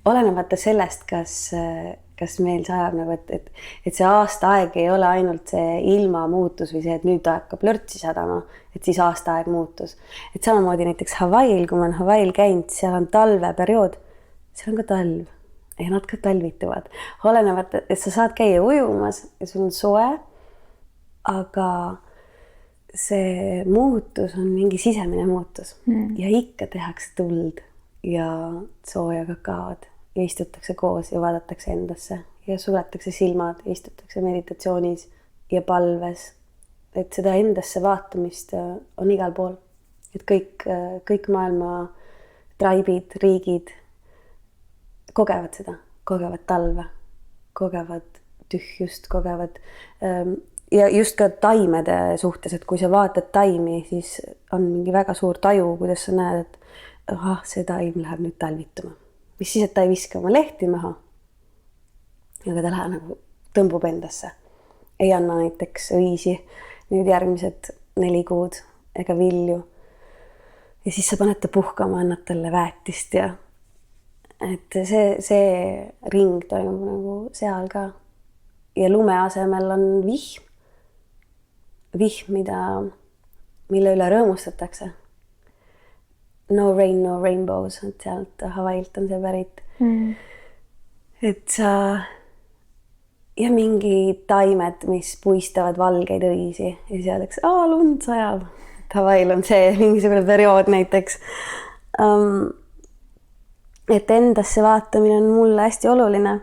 B: Olenemata sellest, kas meil sajab nagu, et see aastaaeg ei ole ainult see ilmamuutus või see, et nüüd hakkab lörtsi sadama, et siis aastaaeg muutus. Et samamoodi näiteks Hawaii'l, kui ma olen Hawaii'l käinud, seal on talveperiood, seal on ka talv ja nad ka talvituvad. Olenemata, et sa saad käia ujumas ja sul on soe, aga see muutus on mingi sisemine muutus ja ikka tehakse tuld ja sooja kakaod ja istutakse koos ja vaadatakse endasse ja suletakse silmad ja istutakse meditatsioonis ja palves. Et seda endasse vaatamist on igal pool. Et kõik maailma traibid, riigid kogevad seda, kogevad talve, kogevad tühjust, kogevad ja just ka taimede suhtes, et kui sa vaatad taimi, siis on mingi väga suur taju, kuidas sa näed, et see taim läheb nüüd talvituma. Mis siis, et ta ei viska oma lehti maha, aga ta läheb nagu tõmbub endasse. Ei anna näiteks õisi nüüd järgmised 4 kuud ega vilju. Ja siis sa paned ta puhkama, annad talle väetist ja et see ring toimub nagu seal ka. Ja lume asemel on vihm, mille üle rõõmustatakse. No rain, no rainbows, et sealt Hawaii'lt on see pärit. Et sa ja mingi taimed, mis puistavad valgeid õisi ja siis öeldakse, lund sajab. Hawaii'l on see mingisugune periood näiteks. Et endasse vaatamine on mulle hästi oluline.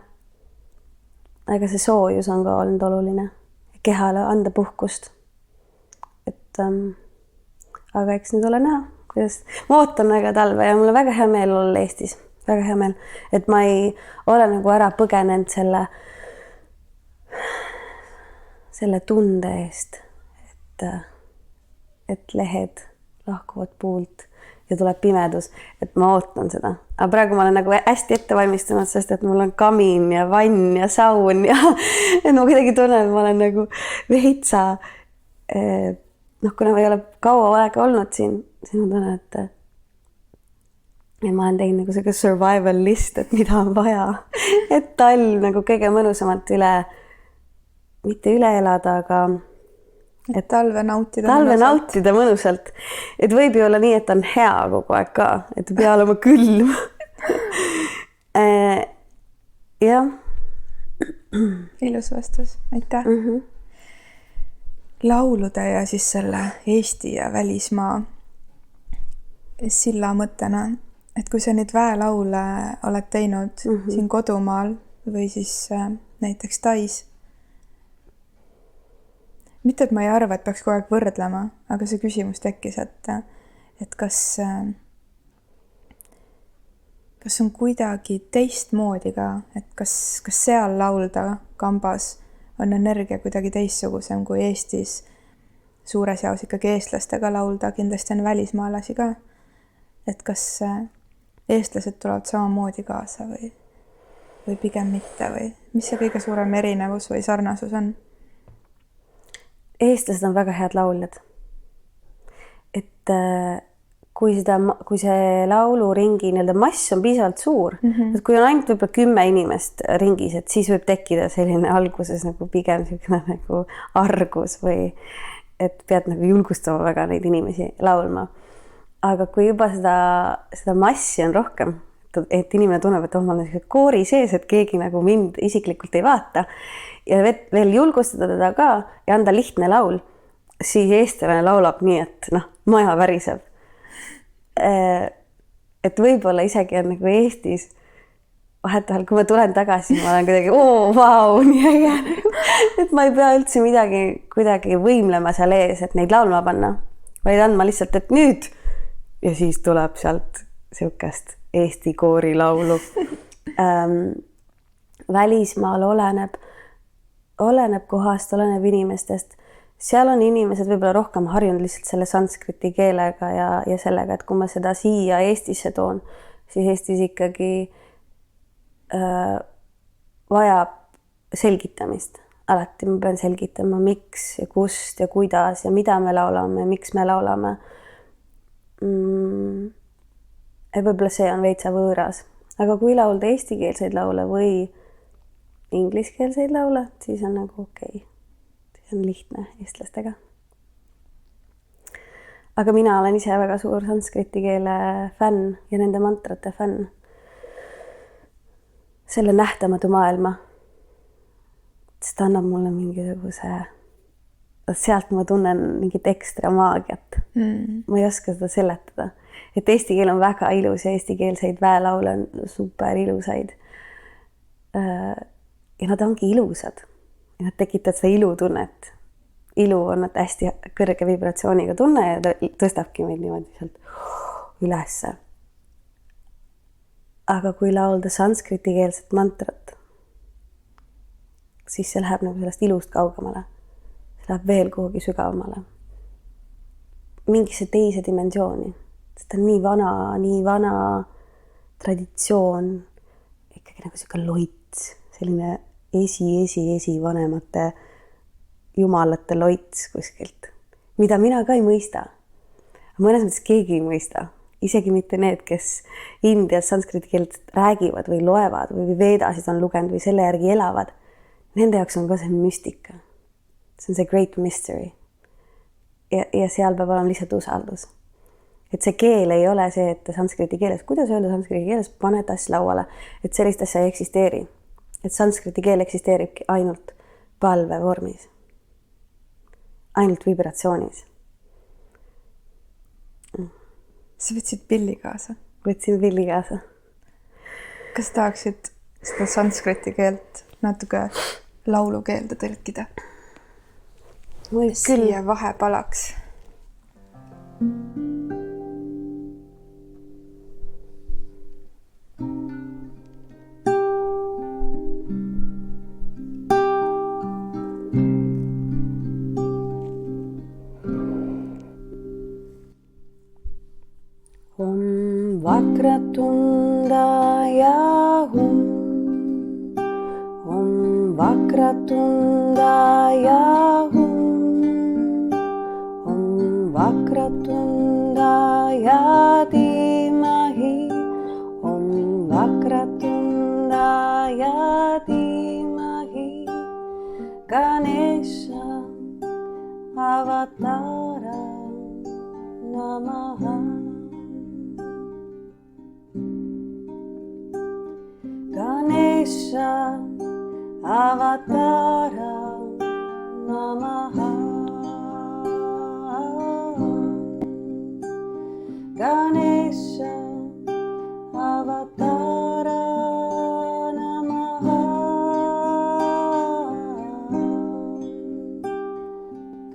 B: Aga see soojus on ka olnud oluline. Kehale anda puhkust. Aga eks nüüd ole näha, kuidas ma ootan väga talve ja mul on väga hea meel olla Eestis. Väga hea meel, et ma ei ole nagu ära põgenenud selle tunde eest, et lehed lahkuvad puult ja tuleb pimedus, et ma ootan seda. Aga praegu ma olen nagu hästi ette valmistunud, sest et mul on kamin ja vann ja saun ja et ma kuidagi tunnen, et ma olen nagu veitsa kuna ma ei ole kaua aega olnud siin, siis ma tunnen, et ma olen teinud nagu selline survival list, et mida on vaja. Et talv nagu kõige mõnusamalt mitte üle elada, aga
A: et talve nautida.
B: Talve nautida mõnusalt. Et võib ju olla nii, et on hea kogu aeg ka, et pea olema külm. Jah.
A: Ilus vastus, aitäh. Laulude ja siis selle Eesti ja välismaa silla mõttena, et kui sa nüüd väelaule oled teinud siin kodumaal või siis näiteks Tais. Mitte, et ma ei arva, et peaks kogu aeg võrdlema, aga see küsimus tekkis, et kas on kuidagi teistmoodi ka, et kas seal laulda kambas on energia kuidagi teistsugusem kui Eestis suures jaos ikkagi eestlastega laulda, kindlasti on välismaalasi ka. Et kas eestlased tulevad samamoodi kaasa või pigem mitte või mis see kõige suurem erinevus või sarnasus on?
B: Eestlased on väga head lauljad. Et kui see lauluringi mass on piisavalt suur, et kui on ainult võib-olla 10 inimest ringis, et siis võib tekkida selline alguses pigem nagu argus või et pead julgustama väga neid inimesi laulma. Aga kui juba seda massi on rohkem, et inimene tunneb, et ma olen koori sees, et keegi mind isiklikult ei vaata ja veel julgustada teda ka ja anda lihtne laul, siis eestlane laulab nii, et maja väriseb. Et võib-olla isegi on Eestis vahetevahel, kui ma tulen tagasi, ma olen kuidagi, vau, nii äge. Et ma ei pea üldse midagi kuidagi võimlema seal ees, et neid laulma panna, vaid andma lihtsalt, et nüüd ja siis tuleb sealt siukest Eesti koori laulu. Välismaal oleneb kohast, oleneb inimestest. Seal on inimesed võib-olla rohkem harjunud lihtsalt selle sanskriti keelega ja sellega, et kui ma seda siia Eestisse toon, siis Eestis ikkagi vajab selgitamist. Alati ma pean selgitama, miks ja kust ja kuidas ja mida me laulame ja miks me laulame. Ja võib-olla see on veitsa võõras. Aga kui laulda eestikeelseid laule või ingliskeelseid laule, siis on okei. Siis on lihtne eestlastega. Aga mina olen ise väga suur sanskriti keele fänn ja nende mantrate fänn. Selle nähtamatu maailma. See annab mulle mingisuguse... Sealt ma tunnen mingit ekstra maagiat. Ma ei oska seda seletada. Et eesti keel on väga ilus ja eestikeelseid väelaule on super ilusaid. Ja nad ongi ilusad. Ja nad tekitavad seda ilutunnet. Ilu on nad hästi kõrge vibratsiooniga tunne ja ta tõstabki meid niimoodi sealt ülesse. Aga kui laulda sanskriti-keelset mantrat, siis see läheb sellest ilust kaugemale. See läheb veel kuhugi sügavamale. Mingisse teise dimensiooni. Sest on nii vana traditsioon, ikkagi selline loits, selline esi vanemate jumalate loits kuskilt, mida mina ka ei mõista. Mõnes mõttes keegi ei mõista. Isegi mitte need, kes Indias sanskriti keelt räägivad või loevad või veedasid on lugenud või selle järgi elavad. Nende jaoks on ka see müstika. See on see great mystery. Ja seal peab olema lihtsalt usaldus. Et see keel ei ole see, et sanskriti keeles, kuidas öelda sanskriti keeles, pane tass lauale, et sellist asja ei eksisteeri. Et sanskriti keel eksisteeribki ainult palve vormis. Ainult vibratsioonis.
A: Sa võtsid pilli kaasa?
B: Võtsin pilli kaasa.
A: Kas tahaksid seda sanskriti keelt natuke laulukeelde tõlkida?
B: Võib
A: siia vahepalaks.
B: Vakratundaya hum, Om Vakratundaya hum, Om Vakratundaya dhimahi, Om Vakratundaya dhimahi, Ganesha Avatara Namaha. Ganesha Avatara Namaha. Ganesha Avatara Namaha.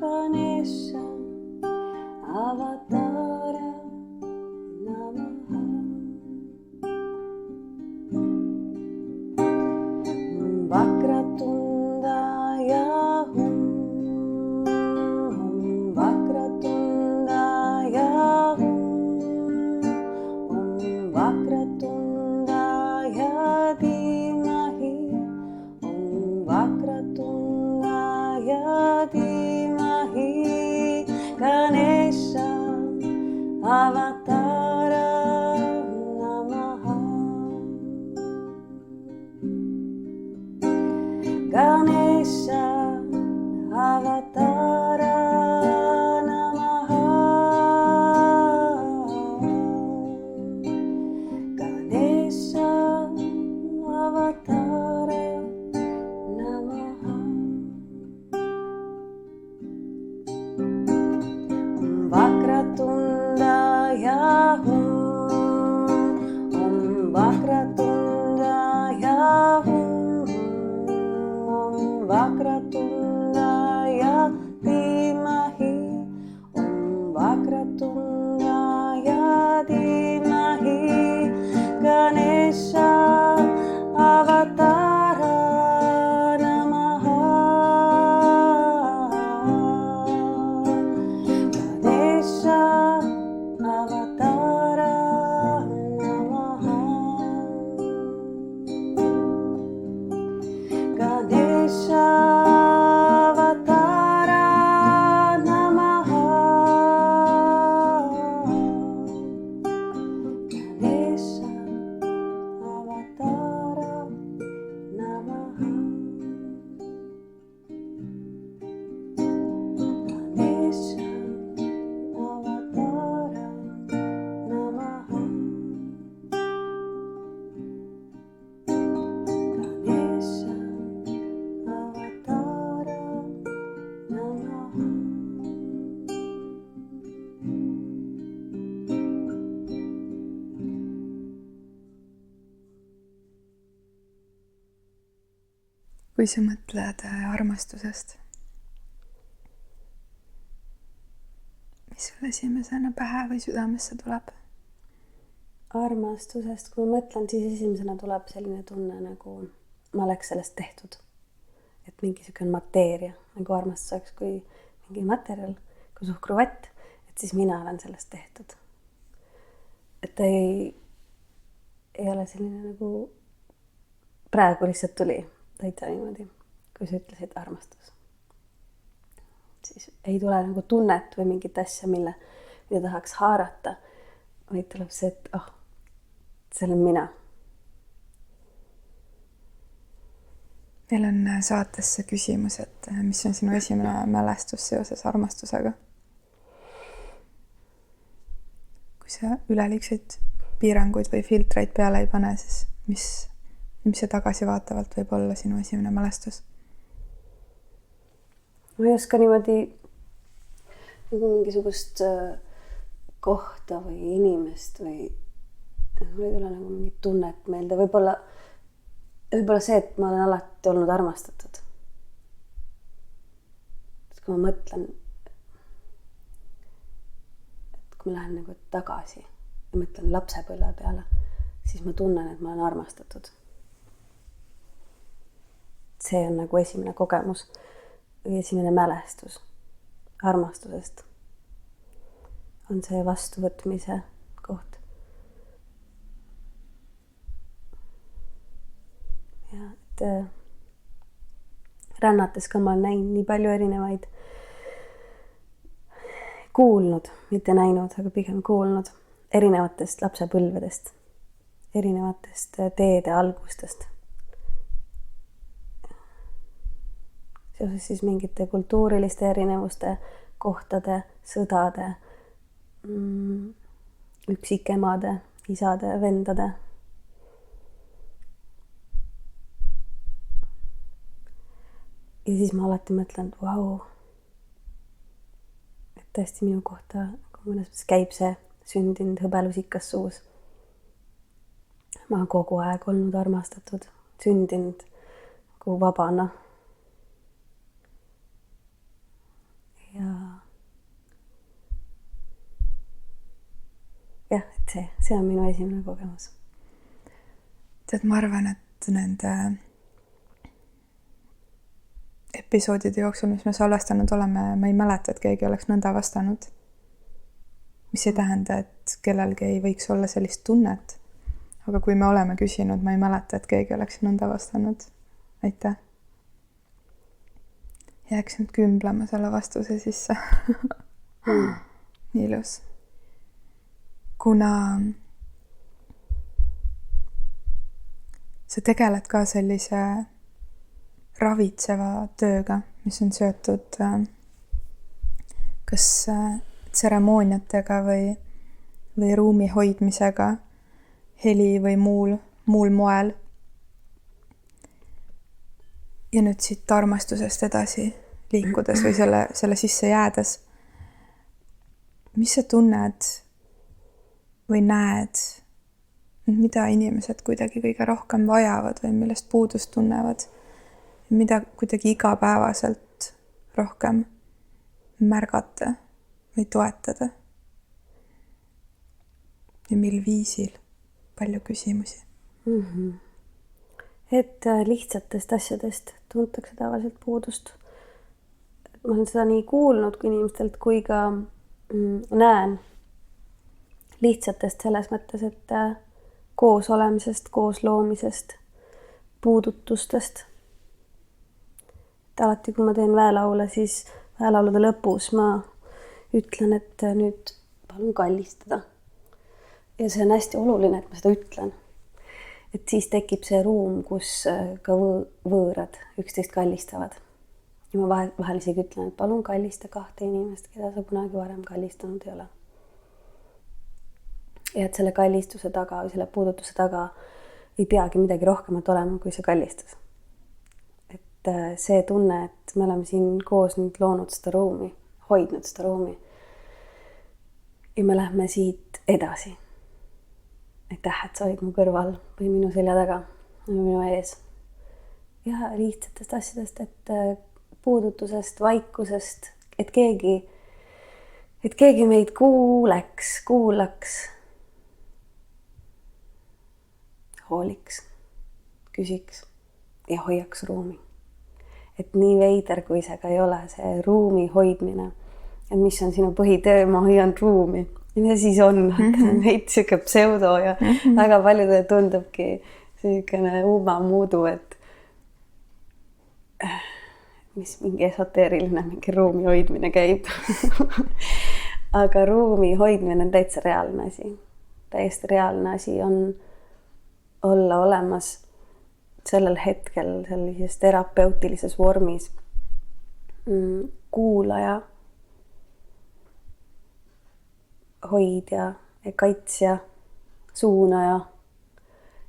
B: Ganesha Avatara Namaha. Vakratundaya Hum. Vakratundaya Hum. Vakratundaya Dhimahi. Vakratundaya Dhimahi. Ganesha Avatara Namaha. Ganesha Avatara Namaha. Ganesha Avatara Namaha. Vakratundaya Hum. Vakratundaya Hum. Vakratundaya Dhimahi. Vakratundaya Dhimahi. Ganesha Avatara Namaha. Ganesha Avatara Namaha. Ganesha Avatara Namaha. Ganesha Avatara Namaha. Ganesha Avatara Namaha. Ganesha Avatara Namaha.
A: kui sa mõtled armastusest, mis sulle esimesena pähe või südamesse tuleb?
B: Armastusest, kui ma mõtlen, siis esimesena tuleb selline tunne, nagu ma oleks sellest tehtud. Et mingi selline mateeria, nagu armastus oleks kui mingi materjal, kui suhkruvett, et siis mina olen sellest tehtud. Et ta ei ole selline nagu praegu lihtsalt tuli täitsa niimoodi, kui sa ütlesid armastus. Siis ei tule nagu tunnet või mingit asja, mida tahaks haarata, vaid tuleb see, et see olen mina.
A: Meil on saates see küsimus, et mis on sinu esimene mälestus seoses armastusega? Kui sa üleliigseid piiranguid või filtreid peale ei pane, siis mis see tagasivaatavalt võib olla sinu esimene mälestus?
B: Ma ei oska niimoodi nagu mingisugust kohta või inimest või mul ei tule nagu mingit tunnet meelde. Võib-olla see, et ma olen alati olnud armastatud. Et kui ma mõtlen, et kui ma lähen nagu tagasi ja mõtlen lapsepõlve peale, siis ma tunnen, et ma olen armastatud. See on nagu esimene kogemus või esimene mälestus armastusest. On see vastuvõtmise koht. Ja et rännates ka ma olen näinud nii palju erinevaid, kuulnud, mitte näinud, aga pigem kuulnud erinevatest lapsepõlvedest, erinevatest teede algustest. Seoses siis mingite kultuuriliste erinevuste kohtade, sõdade, üksikemade, isade, vendade. Ja siis ma alati mõtlen, et vau, et tõesti minu kohta mõnes mõttes käib see sündinud hõbelusikas suus. Ma olen kogu aeg olnud armastatud, sündinud nagu vabana. Ja jah, et see on minu esimene kogemus.
A: Tead, ma arvan, et nende episoodide jooksul, mis me salvestanud oleme, ma ei mäleta, et keegi oleks nõnda vastanud. Mis ei tähenda, et kellelgi ei võiks olla sellist tunnet. Aga kui me oleme küsinud, ma ei mäleta, et keegi oleks nõnda vastanud. Aitäh. Jääks nüüd kümblema selle vastuse sisse. Nii ilus. Kuna sa tegeled ka sellise ravitseva tööga, mis on seotud kas tseremooniatega või ruumi hoidmisega, heli või muul moel. Ja nüüd siit armastusest edasi liikudes või selle sisse jäädes, mis sa tunned või näed, mida inimesed kuidagi kõige rohkem vajavad või millest puudust tunnevad? Mida kuidagi igapäevaselt rohkem märgata või toetada? Ja mil viisil? Palju küsimusi.
B: Et lihtsatest asjadest tuntakse tavaliselt puudust. Ma olen seda nii kuulnud kui inimestelt, kui ka näen lihtsatest selles mõttes, et koos olemisest, koos loomisest, puudutustest. Alati, kui ma teen väelaule, siis väelaulude lõpus ma ütlen, et nüüd palun kallistada. Ja see on hästi oluline, et ma seda ütlen. Et siis tekib see ruum, kus ka võõrad üksteist kallistavad. Ja ma vahel isegi ütlen, et palun kallista 2 inimest, keda sa kunagi varem kallistanud ei ole. Ja et selle kallistuse taga või selle puudutuse taga ei peagi midagi rohkemat olema, kui see kallistus. See tunne, et me oleme siin koos nüüd loonud seda ruumi, hoidnud seda ruumi. Ja me lähme siit edasi. Aitäh, et sa olid mu kõrval või minu selja taga või minu ees. Ja lihtsatest asjadest, et puudutusest, vaikusest, et keegi meid kuulaks, hooliks, küsiks ja hoiaks ruumi. Et nii veider, kui see ka ei ole, see ruumi hoidmine. Et mis on sinu põhitöö, ma hoian ruumi. Ja mida siis on? Heit siuke pseudo ja väga paljudele tundubki siukene muudu, et mis mingi esoteeriline mingi ruumi hoidmine käib. Aga ruumi hoidmine on täitsa reaalne asi. Täiesti reaalne asi on olla olemas sellel hetkel sellises terapeutilises vormis kuulaja, hoidja, kaitsja, suunaja.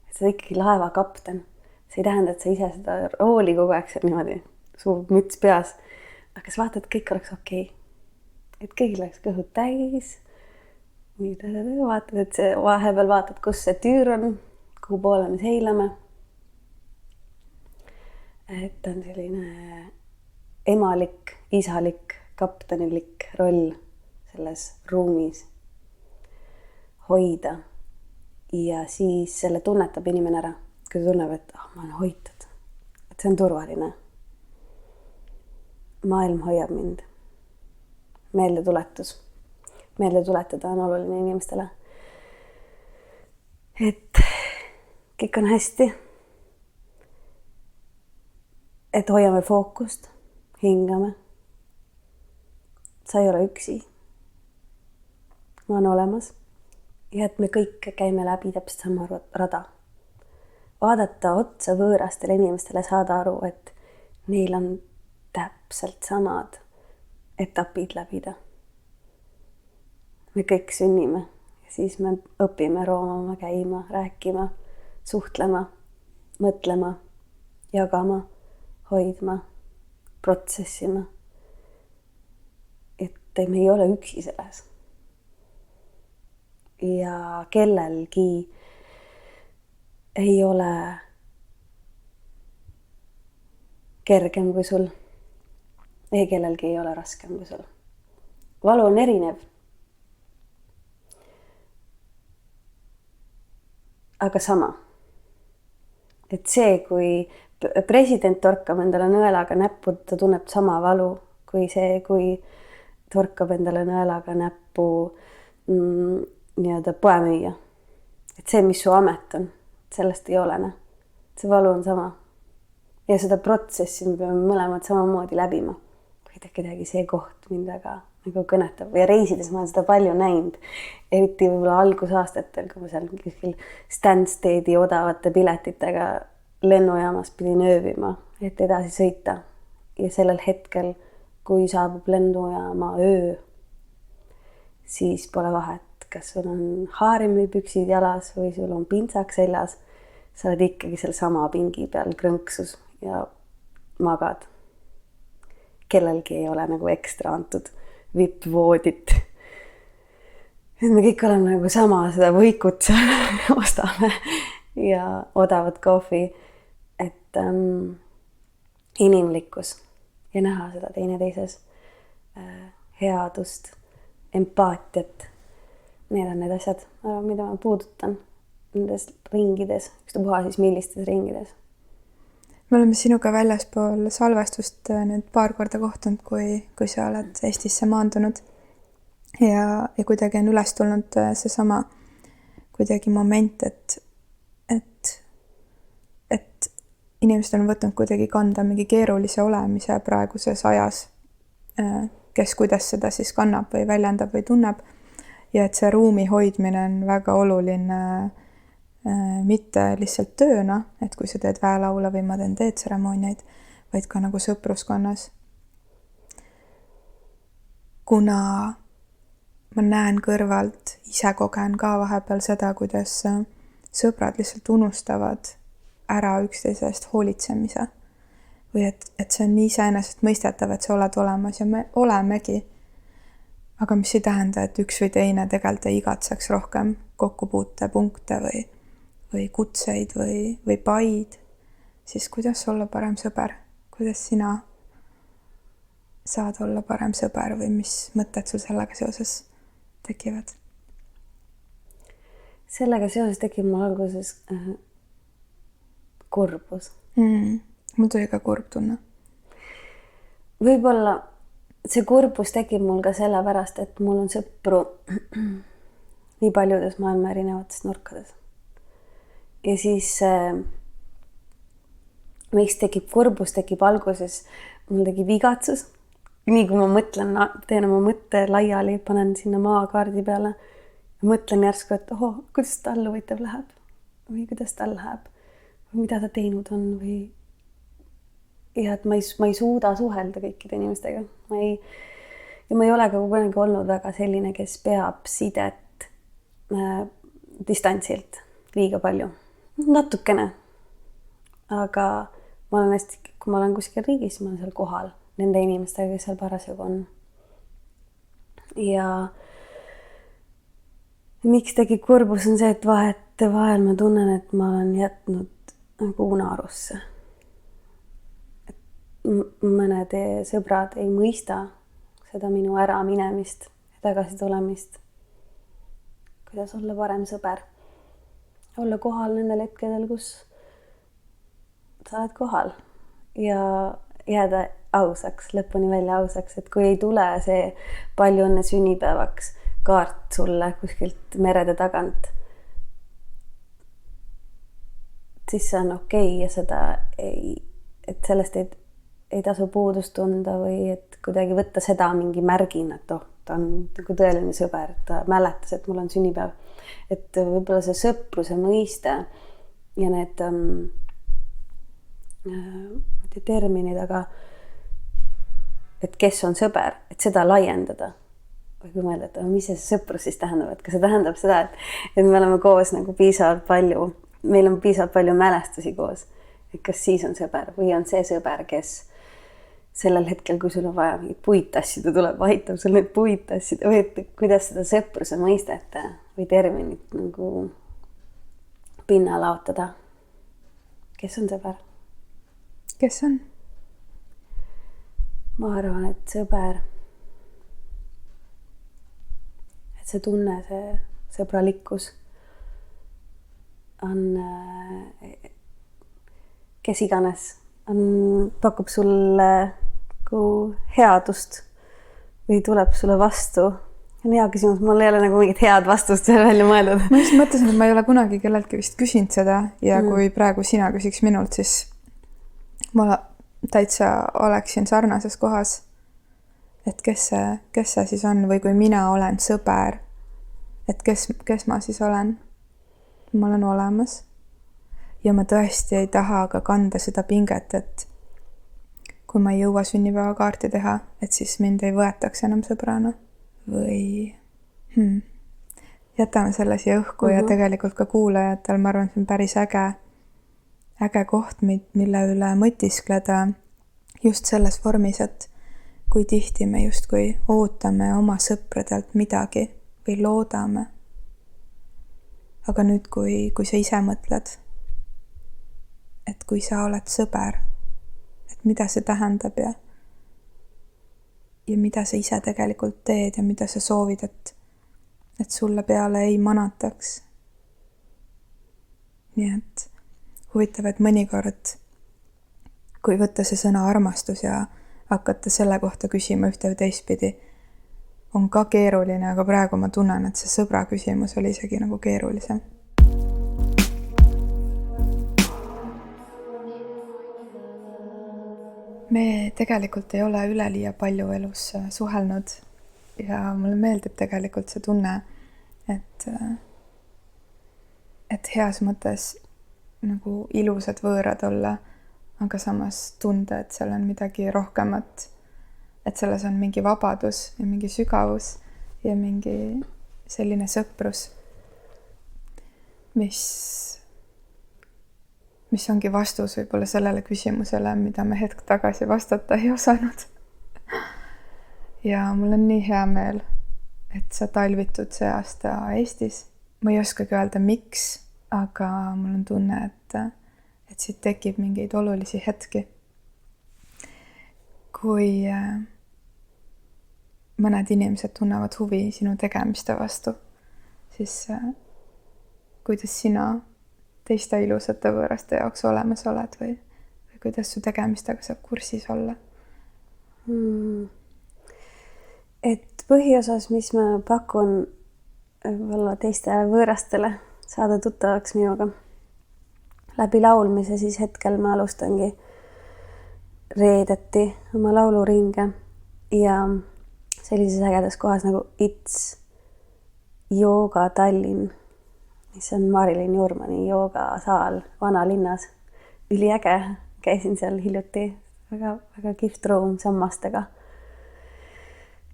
B: Et sa ikkagi laeva kapten. See ei tähenda, et sa ise seda rooli kogu aeg seal niimoodi, su müts peas. Aga sa vaatad, et kõik oleks okei. Et kõigil oleks kõhud täis. Vaatad, et vahepeal vaatad, kus see tüür on, kuhu poole me seilame. Et on selline emalik, isalik, kaptenilik roll selles ruumis hoida. Ja siis selle tunnetab inimene ära, kui ta tunneb, et ma olen hoitud. Et see on turvaline. Maailm hoiab mind. Meeldetuletus. Meelde tuletada on oluline inimestele. Et kõik on hästi. Et hoiame fookust, hingame. Sa ei ole üksi. Ma olen olemas. Ja et me kõik käime läbi täpselt sama rada. Vaadata otsa võõrastele inimestele, saada aru, et neil on täpselt samad etapid läbida. Me kõik sünnime ja siis me õpime roomama, käima, rääkima, suhtlema, mõtlema, jagama, hoidma, protsessima. Et me ei ole üksi selles. Ja kellelgi ei ole kergem kui sul. Ei kellelgi ei ole raskem kui sul. Valu on erinev. Aga sama. Et see, kui president torkab endale nõelaga näppu, ta tunneb sama valu kui see, kui torkab endale nõelaga näppu nii-öelda poemüüja. Et see, mis su amet on, sellest ei olene. See valu on sama. Ja seda protsessi me peame mõlemad samamoodi läbima. Kuidagi see koht mind väga nagu kõnetab. Ja reisides ma olen seda palju näinud. Eriti võib-olla algusaastatel, kui ma seal kuskil Stansteadi odavate piletitega lennujaamas pidin öövima, et edasi sõita. Ja sellel hetkel, kui saabub lennujaama öö, siis pole vahet, kas sul on haarimipüksid jalas või sul on pintsak seljas, sa oled ikkagi seal sama pingi peal krõnksus ja magad. Kellelgi ei ole nagu ekstra antud vippvoodit. Et me kõik oleme nagu sama seda võikut ostame ja odavat kohvi, et inimlikkus ja näha seda teineteises headust, empaatiat. Need on need asjad, mida ma puudutan nendes ringides, ükstapuha siis millistes ringides.
A: Me oleme sinuga väljaspool salvestust nüüd paar korda kohtunud, kui sa oled Eestisse maandunud ja kuidagi on üles tulnud seesama kuidagi moment, et inimesed on võtnud kuidagi kanda mingi keerulise olemise praeguses ajas, kes kuidas seda siis kannab või väljendab või tunneb. Ja et see ruumi hoidmine on väga oluline mitte lihtsalt tööna, et kui sa teed väelaule või ma teen teetseremooniaid, vaid ka nagu sõpruskonnas. Kuna ma näen kõrvalt, ise kogen ka vahepeal seda, kuidas sõbrad lihtsalt unustavad ära üksteise eest hoolitsemise. Või et see on nii iseenesest mõistetav, et sa oled olemas ja me olemegi. Aga mis ei tähenda, et üks või teine tegelikult ei igatseks rohkem kokkupuutepunkte või kutseid või paid, siis kuidas olla parem sõber? Kuidas sina saad olla parem sõber või mis mõtted sul sellega seoses tekivad?
B: Sellega seoses tekib mul alguses kurbus.
A: Mul tuli ka kurb tunne.
B: Võib-olla see kurbus tekib mul ka sellepärast, et mul on sõpru nii paljudes maailma erinevates nurkades. Ja siis miks tekib kurbus, tekib alguses, mul tekib igatsus. Nii kui ma mõtlen, teen oma mõtte laiali, panen sinna maakaardi peale ja mõtlen järsku, et kuidas tal huvitav läheb või kuidas tal läheb või mida ta teinud on või ja et ma ei suuda suhelda kõikide inimestega. Ma ei ole ka kunagi olnud väga selline, kes peab sidet distantsilt liiga palju. Natukene. Aga ma olen hästi, kui ma olen kuskil riigis, ma olen seal kohal nende inimestega, kes seal parasjagu on. Ja miks tekib kurbus on see, et vahel ma tunnen, et ma olen jätnud nagu unarusse. Mõned sõbrad ei mõista seda minu ära minemist ja tagasi tulemist. Kuidas olla parem sõber? Olla kohal nendel hetkedel, kus sa oled kohal ja jääda ausaks, lõpuni välja ausaks, et kui ei tule see palju õnne sünnipäevaks kaart sulle kuskilt merede tagant, siis see on okei ja seda et sellest ei tasu puudust tunda või et kuidagi võtta seda mingi märgina, et ta on nagu tõeline sõber, ta mäletas, et mul on sünnipäev. Et võib-olla see sõpruse mõiste ja need terminid, aga et kes on sõber, et seda laiendada. Või kui mõelda, et mis see sõprus siis tähendab, et kas see tähendab seda, et me oleme koos nagu piisavalt palju, meil on piisavalt palju mälestusi koos, et kas siis on sõber või on see sõber, kes sellel hetkel, kui sul on vaja mingit puittassida, tuleb, aitab sul need puittassida või et kuidas seda sõpruse mõistet või terminit nagu pinna laotada. Kes on sõber?
A: Kes on?
B: Ma arvan, et sõber, et see tunne, see sõbralikkus on kes iganes, pakub sulle headust või tuleb sulle vastu. On hea küsimus, mul ei ole nagu mingit head vastust veel välja mõeldud.
A: Ma just mõtlesin, et ma ei ole kunagi kelleltki vist küsinud seda ja kui praegu sina küsiks minult, siis ma täitsa oleksin sarnases kohas, et kes see siis on või kui mina olen sõber, et kes ma siis olen. Ma olen olemas ja ma tõesti ei taha aga kanda seda pinget, et kui ma ei jõua sünnipäevakaarti teha, et siis mind ei võetaks enam sõbrana või jätame selle siia õhku ja tegelikult ka kuulajatel, ma arvan, see on päris äge koht, mille üle mõtiskleda just selles vormis, et kui tihti me justkui ootame oma sõpradelt midagi või loodame. Aga nüüd, kui sa ise mõtled, et kui sa oled sõber, et mida see tähendab ja mida sa ise tegelikult teed ja mida sa soovid, et sulle peale ei manataks. Nii et huvitav, et mõnikord, kui võtta see sõna armastus ja hakata selle kohta küsima ühte või teistpidi, on ka keeruline, aga praegu ma tunnen, et see sõbra küsimus oli isegi nagu keerulisem. Me tegelikult ei ole üleliia palju elus suhelnud ja mulle meeldib tegelikult see tunne, et heas mõttes nagu ilusad võõrad olla, aga samas tunda, et seal on midagi rohkemat, et selles on mingi vabadus ja mingi sügavus ja mingi selline sõprus, mis ongi vastus võib-olla sellele küsimusele, mida me hetk tagasi vastata ei osanud. Ja mul on nii hea meel, et sa talvitud see aasta Eestis. Ma ei oskagi öelda, miks, aga mul on tunne, et siit tekib mingeid olulisi hetki. Kui mõned inimesed tunnevad huvi sinu tegemiste vastu, siis kuidas sina teiste ilusate võõraste jaoks olemas oled või kuidas su tegemistega saab kursis olla?
B: Et põhiosas, mis ma pakun võib-olla teistele võõrastele saada tuttavaks minuga läbi laulmise, siis hetkel ma alustangi reedeti oma lauluringe ja sellises ägedas kohas nagu It's Yoga Tallinn, mis on Marilyn Jurmani joogasaal vanalinnas. Üliäge, käisin seal hiljuti, väga kihvt ruum sammastega.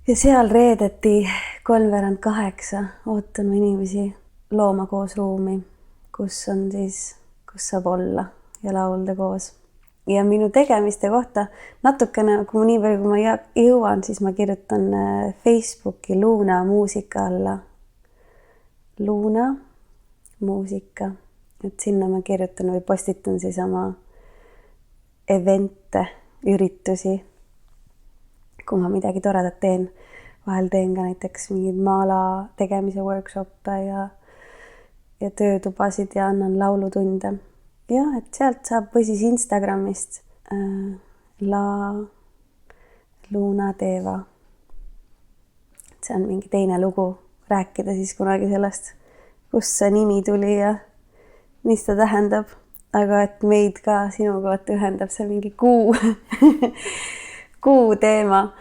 B: Ja seal reedeti 7:45 ootan ma inimesi looma koos ruumi, kus saab olla ja laulda koos. Ja minu tegemiste kohta natukene, kui nii palju, kui ma jõuan, siis ma kirjutan Facebooki Luna muusika alla. Luna muusika. Et sinna ma kirjutan või postitan siis oma evente, üritusi, kui ma midagi toredat teen. Vahel teen ka näiteks mingid maala tegemise workshoppe ja töötubasid ja annan laulutunde. Ja, et sealt saab või siis Instagramist La Luna Deva. See on mingi teine lugu, rääkida siis kunagi sellest, kust see nimi tuli ja mis ta tähendab. Aga et meid ka sinu kohta ühendab see mingi kuu, kuu teema.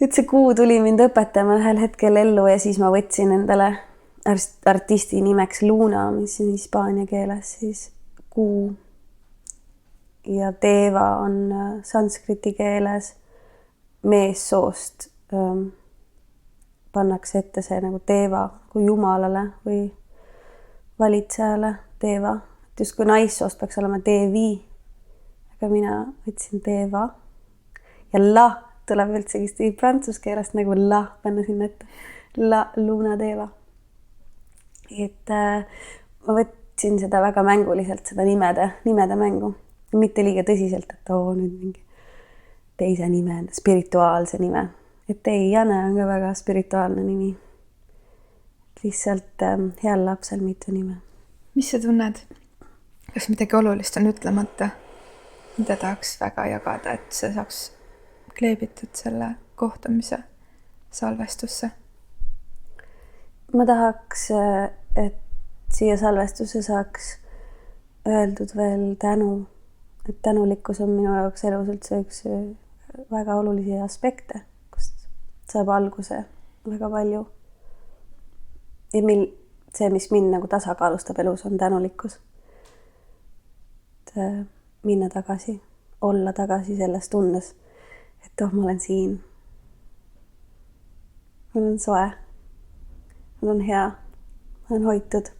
B: Et see kuu tuli mind õpetama ühel hetkel ellu ja siis ma võtsin endale artisti nimeks Luna, mis on hispaania keeles siis kuu. Ja Deva on sanskriti keeles, meessoost pannakse ette see nagu teeva kui jumalale või valitsejale teeva. Et just kui naissoost peaks olema devi, aga mina võtsin teeva ja la tuleb üldsegi prantsuse keelest nagu la panna sinna ette. La luna teeva. Et ma võtsin seda väga mänguliselt, seda nimede mängu. Mitte liiga tõsiselt, et nüüd mingi teise nime, spirituaalse nime. Et ei, Jane on ka väga spirituaalne nimi. Lihtsalt heal lapsel mitu nime.
A: Mis sa tunned? Kas midagi olulist on ütlemata, mida tahaks väga jagada, et see saaks kleebitud selle kohtumise salvestusse?
B: Ma tahaks, et siia salvestusse saaks öeldud veel tänu. Et tänulikkus on minu jaoks elus üldse üks väga olulisi aspekte, kust saab alguse väga palju. Ja see, mis mind nagu tasakaalustab elus, on tänulikkus. Et minna tagasi, olla tagasi selles tundes, et ma olen siin. Mul on soe. Mul on hea. Ma olen hoitud.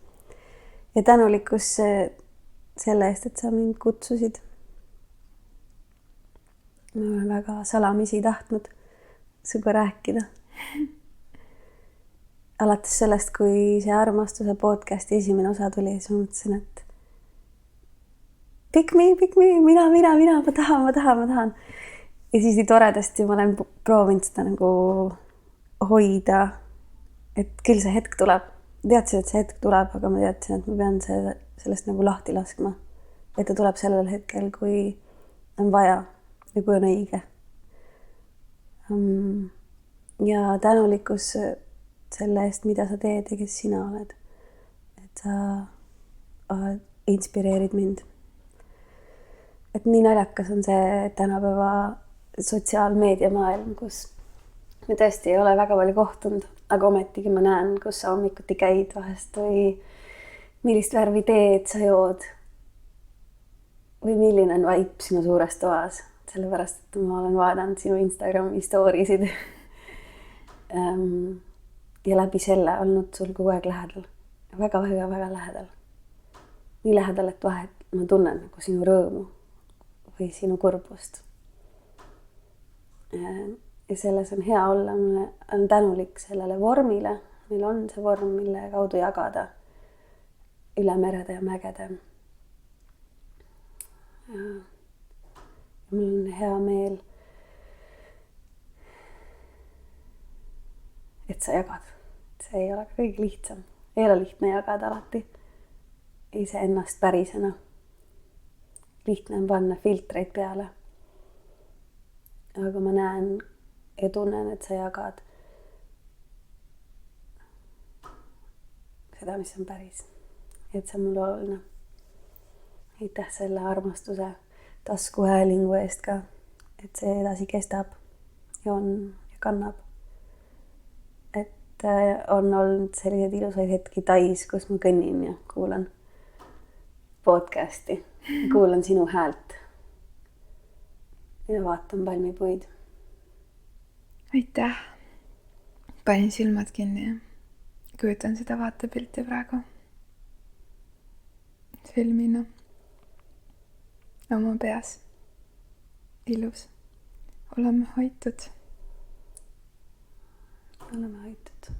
B: Ja tänulikkus selle eest, et sa mind kutsusid. Ma olen väga salamisi tahtnud sinuga rääkida. Alates sellest, kui see armastuse podcasti esimene osa tuli, siis ma mõtlesin, et pick me, mina, ma tahan. Ja siis nii toredasti ma olen proovinud seda nagu hoida, et küll see hetk tuleb. Teadsin, et see hetk tuleb, aga ma teadsin, et ma pean sellest nagu lahti laskma. Et ta tuleb sellel hetkel, kui on vaja ja kui on õige. Ja tänulikkus selle eest, mida sa teed ja kes sina oled. Et sa inspireerid mind. Et nii naljakas on see tänapäeva sotsiaalmeedia maailm, kus me tõesti ei ole väga palju kohtunud, aga ometigi ma näen, kus sa hommikuti käid vahest või millist värvi teed sa jood või milline on vaip sinu suures toas. Sellepärast, et ma olen vaadanud sinu Instagrami storysid ja läbi selle olnud sul kogu aeg lähedal. Väga lähedal. Nii lähedal, et vahet ma tunnen nagu sinu rõõmu või sinu kurbust. Ja selles on hea olla. Ma olen tänulik sellele vormile. Meil on see vorm, mille kaudu jagada üle merede ja mägede. Ja mul on hea meel, et sa jagad. See ei ole kõige lihtsam. Ei ole lihtne jagada alati. Ise ennast pärisena. Lihtne on panna filtreid peale. Aga ma näen ja tunnen, et sa jagad seda, mis on päris. Et see on mul oluline. Aitäh selle armastuse taskuhäälingu eest ka, et see edasi kestab ja kannab. Et on olnud selliseid ilusaid hetki Tais, kus ma kõnnin ja kuulan podcasti. Kuulan sinu häält ja vaatan palmipuid.
A: Aitäh. Panin silmad kinni ja kujutan seda vaatepilti praegu. Filmina. Oma peas. Ilus. Oleme hoitud.
B: Oleme hoitud.